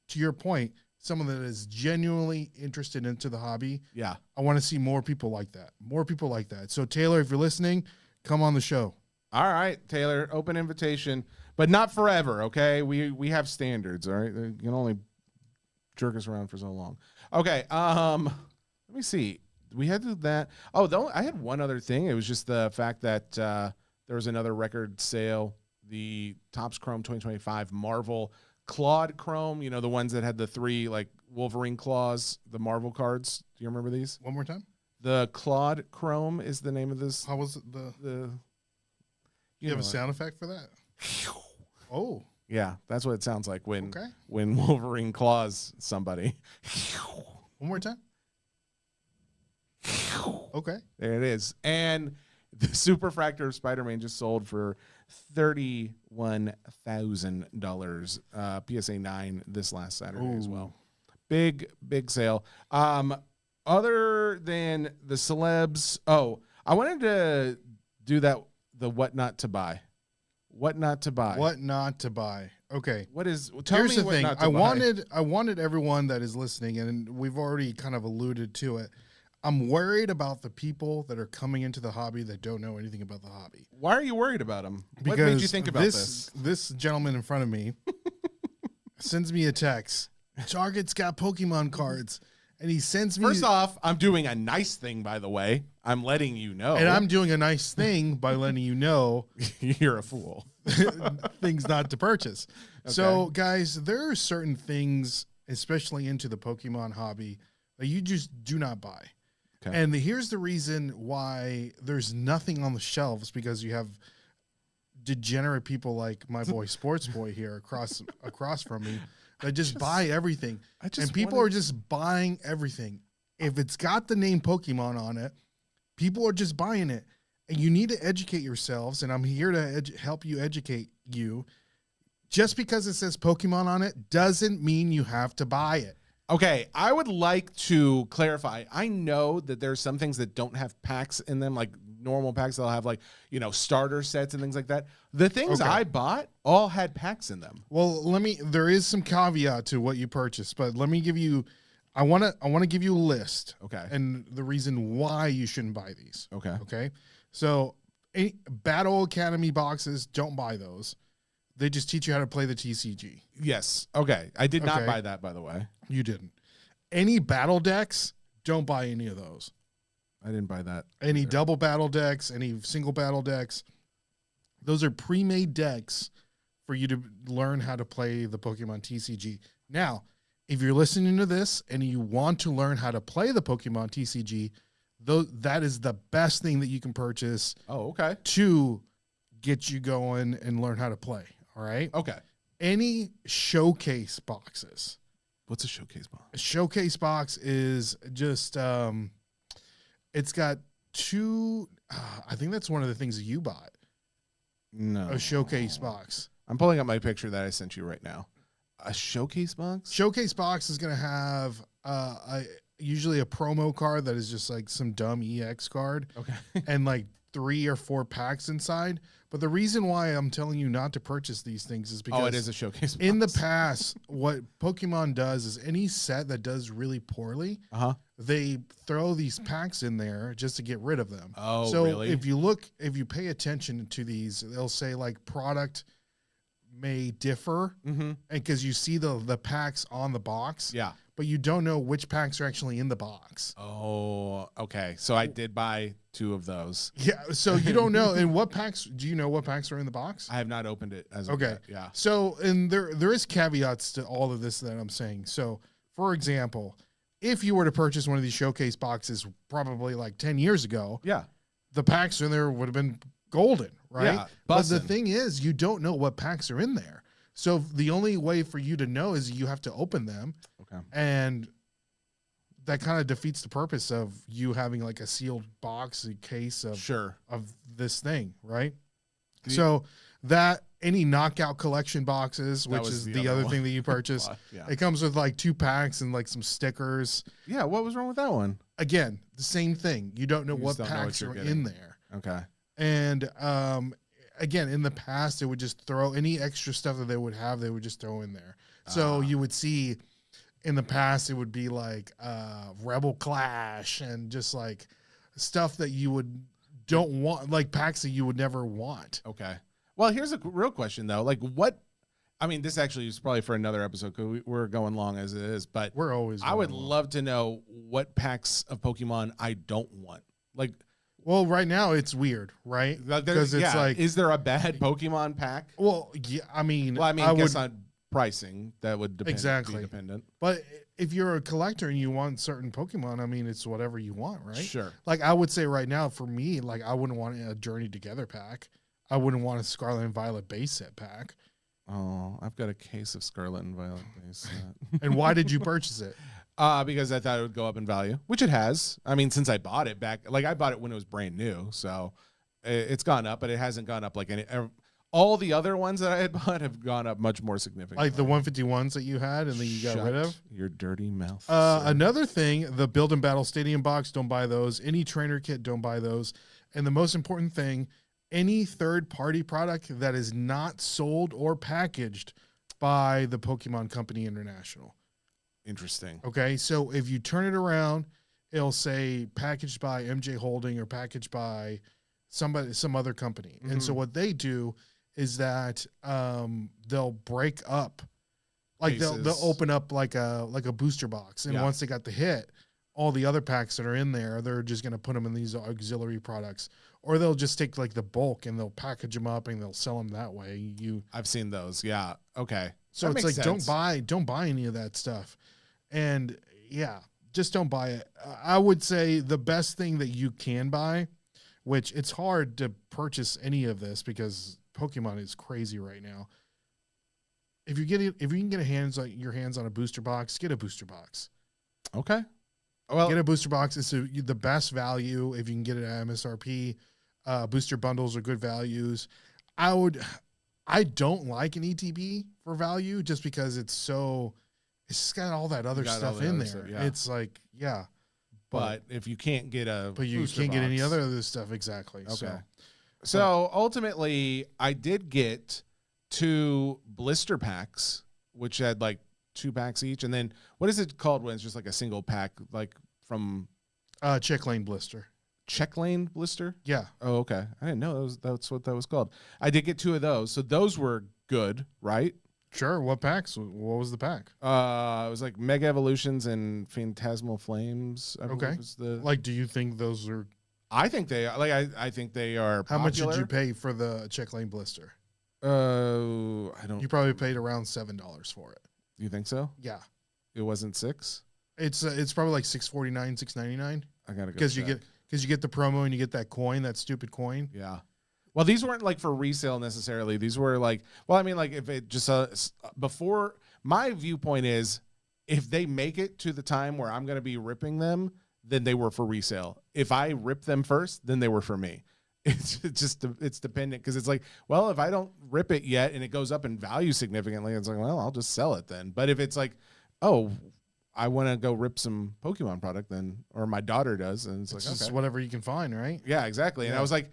to your point, someone that is genuinely interested into the hobby. Yeah. I want to see more people like that. So Taylor, if you're listening, come on the show. All right, Taylor, open invitation, but not forever, okay? We have standards, all right? You can only jerk us around for so long. Okay, let me see. We had that. Oh, I had one other thing. It was just the fact that there was another record sale, the Topps Chrome 2025 Marvel Clawed Chrome, you know, the ones that had the 3 like Wolverine claws, the Marvel cards. Do you remember these? One more time. The Clawed Chrome is the name of this. How was it? You have a sound effect for that? Oh. Yeah, that's what it sounds like when Wolverine claws somebody. One more time. Okay. There it is. And the Superfractor of Spider-Man just sold for $31,000 PSA 9 this last Saturday as well. Big sale. Other than the celebs, I wanted to do the what not to buy. What not to buy. Okay. Here's the thing. I wanted everyone that is listening, and we've already kind of alluded to it. I'm worried about the people that are coming into the hobby that don't know anything about the hobby. Why are you worried about them? Because what made you think about this? This gentleman in front of me sends me a text. Target's got Pokemon cards. And he sends me... First off, I'm doing a nice thing, by the way. I'm letting you know. And I'm doing a nice thing by letting you know... You're a fool. Things not to purchase. Okay. So, guys, there are certain things, especially into the Pokemon hobby, that you just do not buy. Okay. And here's the reason why there's nothing on the shelves, because you have degenerate people like my boy Sports Boy here across from me that just buy everything. And people are just buying everything. If it's got the name Pokemon on it, people are just buying it. And you need to educate yourselves, and I'm here to help you educate you. Just because it says Pokemon on it doesn't mean you have to buy it. Okay, I would like to clarify. I know that there's some things that don't have packs in them, like normal packs that'll have, like, you know, starter sets and things like that. The things I bought all had packs in them. Well, there is some caveat to what you purchased, but let me give you, I want to give you a list. Okay. And the reason why you shouldn't buy these. Okay. Okay. So Battle Academy boxes, don't buy those. They just teach you how to play the TCG. Yes. Okay. I did not buy that, by the way. You didn't. Any battle decks, don't buy any of those. I didn't buy that. Any double battle decks, any single battle decks. Those are pre-made decks for you to learn how to play the Pokemon TCG. Now, if you're listening to this and you want to learn how to play the Pokemon TCG, that is the best thing that you can purchase. Oh, okay. To get you going and learn how to play. All right. Okay. Any showcase boxes. What's a showcase box? A showcase box is just, it's got 2, I think that's one of the things that you bought. No. A showcase box. I'm pulling up my picture that I sent you right now. A showcase box? Showcase box is going to have usually a promo card that is just like some dumb EX card. Okay. And like 3 or 4 packs inside. But the reason why I'm telling you not to purchase these things is because it is a showcase box. in the past, what Pokemon does is any set that does really poorly, they throw these packs in there just to get rid of them. Oh, so really? if you pay attention to these, they'll say like product may differ, and because you see the packs on the box, but you don't know which packs are actually in the box. Oh, okay. So I did buy 2 of those. Yeah, so you don't know. And what packs? Do you know what packs are in the box? I have not opened it as of okay. yet. Yeah. So and there is caveats to all of this that I'm saying. So for example, if you were to purchase one of these showcase boxes probably like 10 years ago, the packs in there would have been golden, right? Yeah, but the thing is, you don't know what packs are in there. So the only way for you to know is you have to open them. Okay. And that kind of defeats the purpose of you having like a sealed box, a case of this thing, right? So that any knockout collection boxes, which is the other thing that you purchase, it comes with like 2 packs and like some stickers. Yeah, what was wrong with that one? Again, the same thing. You don't know what packs are in there. Okay. And again, in the past, they would just throw any extra stuff that they would have, they would just throw in there. So you would see in the past, it would be like Rebel Clash and just like stuff that you don't want, like packs that you would never want. Okay. Well, here's a real question though. Like I mean, this actually is probably for another episode because we're going long as it is, but we're always. I would love to know what packs of Pokemon I don't want. Like, well, right now it's weird, right? Because it's like, is there a bad Pokemon pack? Well, yeah, I mean, I guess on pricing that would be dependent. But if you're a collector and you want certain Pokemon, I mean, it's whatever you want, right? Sure. Like I would say right now, for me, like I wouldn't want a Journey Together pack. I wouldn't want a Scarlet and Violet base set pack. Oh, I've got a case of Scarlet and Violet base set. And why did you purchase it? Because I thought it would go up in value, which it has. I mean, since I bought it back, like I bought it when it was brand new, so it's gone up, but it hasn't gone up like all the other ones that I had bought have gone up much more significantly. Like the 151s that you had and then you got rid of? Your dirty mouth. Another thing, the Build and Battle Stadium box, don't buy those. Any trainer kit, don't buy those. And the most important thing, any third-party product that is not sold or packaged by the Pokemon Company International. Interesting. Okay, so if you turn it around, it'll say packaged by MJ Holding or packaged by some other company. And so what they do is that they'll break up, like they'll open up like a booster box, and once they got the hit, all the other packs that are in there, they're just going to put them in these auxiliary products, or they'll just take like the bulk and they'll package them up and they'll sell them that way. I've seen those. Yeah. Okay. So it's like, don't buy any of that stuff. And yeah, just don't buy it. I would say the best thing that you can buy, which it's hard to purchase any of this because Pokemon is crazy right now. If you can get your hands on a booster box, get a booster box. Okay. Well, get a booster box. It's the best value if you can get it at MSRP. Booster bundles are good values. I don't like an ETB for value just because it's just got all that other stuff in there. Stuff, yeah. It's like, yeah. But if you can't get you can't get any other stuff. Exactly. Okay. So ultimately I did get 2 blister packs, which had like 2 packs each. And then what is it called when it's just like a single pack, like from Check Lane Blister. Check Lane Blister? Yeah. Oh, okay. I didn't know that's what that was called. I did get 2 of those. So those were good, right? Sure. What packs? What was the pack? It was like Mega Evolutions and Phantasmal Flames. Okay. Like, do you think those are? I think they are. Like, I think they are. How much did you pay for the Check Lane Blister? I don't. You probably paid around $7 for it. You think so? Yeah. It wasn't 6. It's probably like $6.49, $6.99. I gotta go because you get the promo and you get that coin, that stupid coin. Yeah. Well, these weren't like for resale necessarily. These were like, well, I mean, like if it just before, my viewpoint is if they make it to the time where I'm going to be ripping them, then they were for resale. If I rip them first, then they were for me. it's dependent because it's like, well, if I don't rip it yet and it goes up in value significantly, it's like, well, I'll just sell it then. But if it's like, oh, I want to go rip some Pokemon product, then, or my daughter does, and it's like, just okay, whatever you can find, right? yeah, exactly. And I was like,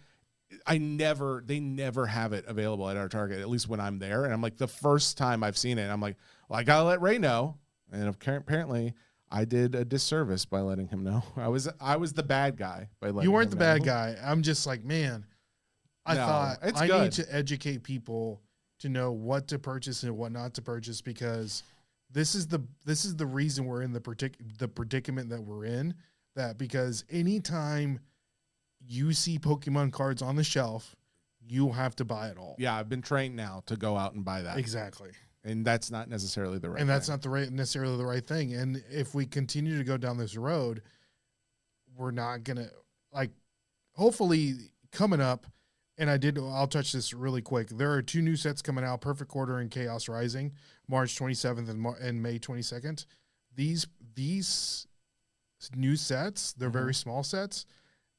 they never have it available at our Target, at least when I'm there. And I'm like, the first time I've seen it, I'm like, well, I gotta let Ray know. And apparently, I did a disservice by letting him know. I was the bad guy by letting. You weren't him the bad know. guy. I'm just like, man, I No, thought it's I good. need to educate people to know what to purchase and what not to purchase, because this is the reason we're in the predicament that we're in. That because anytime you see Pokemon cards on the shelf, you have to buy it all. Yeah, I've been trained now to go out and buy that. Exactly. And that's not necessarily the right. And that's thing. not necessarily the right thing. And if we continue to go down this road, we're not gonna hopefully coming up. And I'll touch this really quick. There are 2 new sets coming out: Perfect Order and Chaos Rising, March 27th and May 22nd. These new sets, they're very small sets,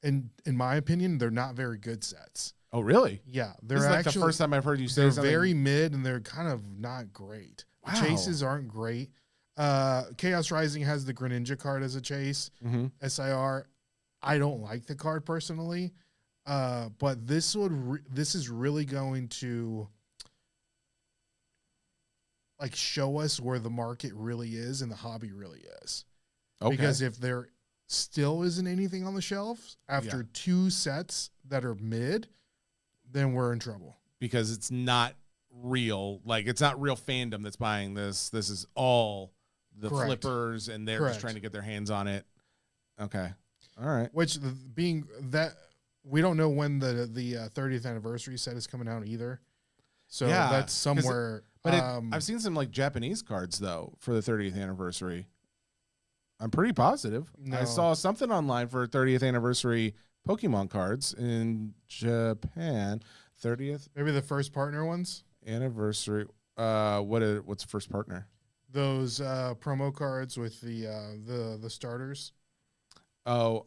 and in my opinion, they're not very good sets. Oh, really? Yeah, This is like the first time I've heard you say they're something. very mid, and they're kind of not great. Wow. Chases aren't great. Chaos Rising has the Greninja card as a chase. SIR, I don't like the card personally, but this is really going to show us where the market really is and the hobby really is. Okay. Because if there still isn't anything on the shelves after 2 sets that are mid, then we're in trouble. Because it's not real. Like, it's not real fandom that's buying this. This is all the Correct. flippers, and they're just trying to get their hands on it. Okay. All right. Which, being that we don't know when the 30th anniversary set is coming out either. So Yeah, that's somewhere. But I've seen some Japanese cards though for the 30th anniversary. I'm pretty positive. No. I saw something online for 30th anniversary Pokemon cards in Japan. 30th maybe the first partner ones. anniversary. What's the first partner? Those promo cards with the starters. Oh,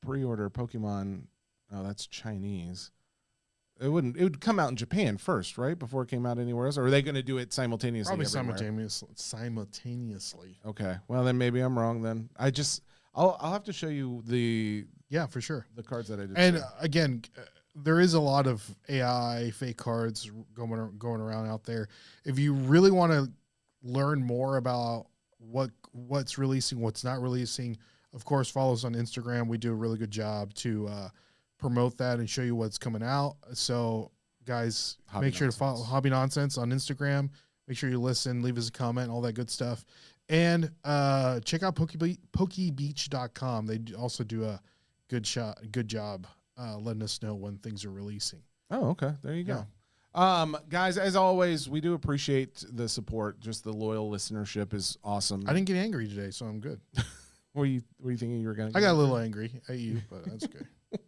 pre-order Pokemon. Oh, that's Chinese. It would come out in Japan first, right? Before it came out anywhere else? Or are they going to do it simultaneously? Probably everywhere? simultaneously. Okay. Well, then maybe I'm wrong then. I'll have to show you the Yeah, for sure. cards that I did. And see. again, there is a lot of AI fake cards going around out there. If you really want to learn more about what's releasing, what's not releasing, of course, follow us on Instagram. We do a really good job to promote that and show you what's coming out. So, guys, make sure to follow Hobby Nonsense on Instagram. Make sure you listen, leave us a comment, all that good stuff. And check out pokebeach.com. They also do a good job letting us know when things are releasing. Oh, okay. There you go. Guys, as always, we do appreciate the support. Just the loyal listenership is awesome. I didn't get angry today, so I'm good. Were you thinking you were going to? I got a little angry at you, but that's okay.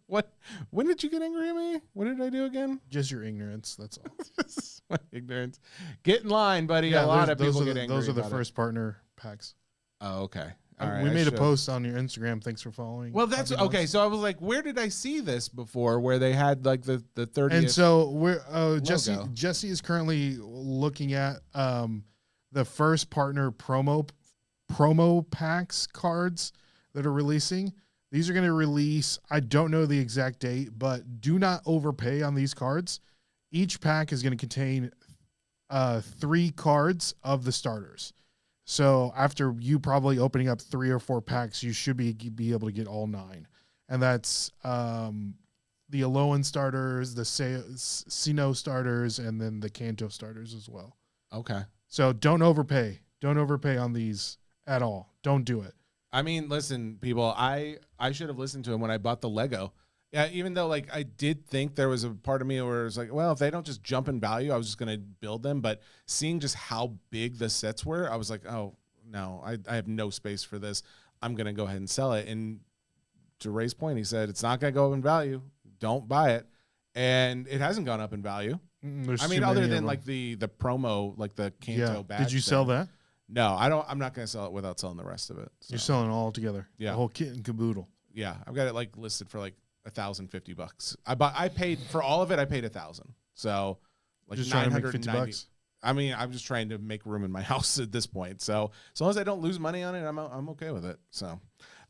What? When did you get angry at me? What did I do again? Just your ignorance. That's all. My ignorance. Get in line, buddy. A lot of people get angry. Those are the about it. first partner packs. Oh, okay. All right. We I made a should- post on your Instagram. Thanks for following. Well, that's Hobby okay. Nonsense. So I was like, where did I see this before? Where they had like the 30th. And so we're Jesse. logo. Jesse is currently looking at the first partner promo packs cards that are releasing. These are going to release. I don't know the exact date, but do not overpay on these cards. Each pack is going to contain 3 cards of the starters. So after you probably opening up 3 or 4 packs, you should be able to get all 9. And that's the Alolan starters, the Sinnoh starters, and then the Kanto starters as well. Okay. So don't overpay. Don't overpay on these at all. Don't do it. I mean, listen, people, I should have listened to him when I bought the Lego. Yeah, even though like I did think there was a part of me where it was like, well, if they don't just jump in value, I was just gonna build them. But seeing just how big the sets were, I was like, oh no, I have no space for this. I'm gonna go ahead and sell it. And to Ray's point, he said it's not gonna go up in value. Don't buy it, and it hasn't gone up in value. There's I too mean, many other of than them. like the promo, like the Kanto Yeah. badge. Did you sell thing. that? No, I don't. I'm not gonna sell it without selling the rest of it. So. You're selling it all together. Yeah. The whole kit and caboodle. Yeah, I've got it like listed for like $1,050. I paid for all of it. I paid $1,000. So like Just trying to make 50 $990. bucks. I mean, I'm just trying to make room in my house at this point. So as long as I don't lose money on it, I'm okay with it. So,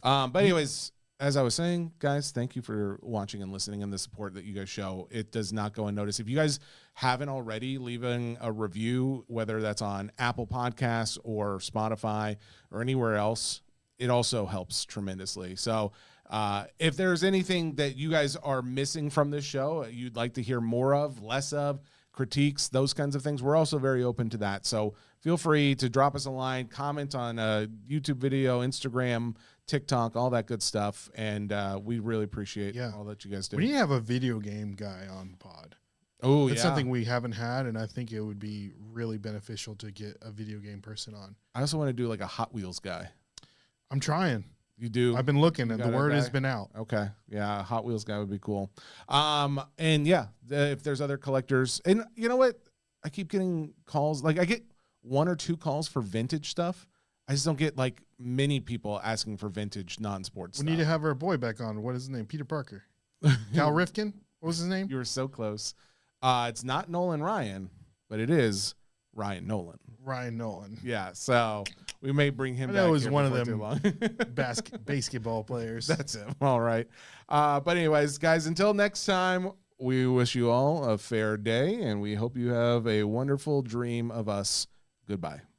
but anyways, as I was saying, guys, thank you for watching and listening and the support that you guys show. It does not go unnoticed. If you guys haven't already, leaving a review, whether that's on Apple Podcasts or Spotify or anywhere else, it also helps tremendously. So if there's anything that you guys are missing from this show, you'd like to hear more of, less of, critiques, those kinds of things, we're also very open to that. So feel free to drop us a line, comment on a YouTube video, Instagram, TikTok, all that good stuff. And we really appreciate all that you guys do. We need to have a video game guy on the pod. Oh, That's something we haven't had, and I think it would be really beneficial to get a video game person on. I also want to do like a Hot Wheels guy. I'm trying. You do? I've been looking, and the word has been out. Okay. Yeah, Hot Wheels guy would be cool. And yeah, if there's other collectors. And you know what? I keep getting calls. Like, I get 1 or 2 calls for vintage stuff. I just don't get, like, many people asking for vintage non-sports stuff. We need to have our boy back on. What is his name? Peter Parker. Cal Rifkin? What was his name? You were so close. It's not Nolan Ryan, but it is Ryan Nolan. Ryan Nolan. Yeah, so we may bring him back. That was here one of before them too long. basketball players. That's it. All right. But anyways, guys, until next time, we wish you all a fair day, and we hope you have a wonderful dream of us. Goodbye.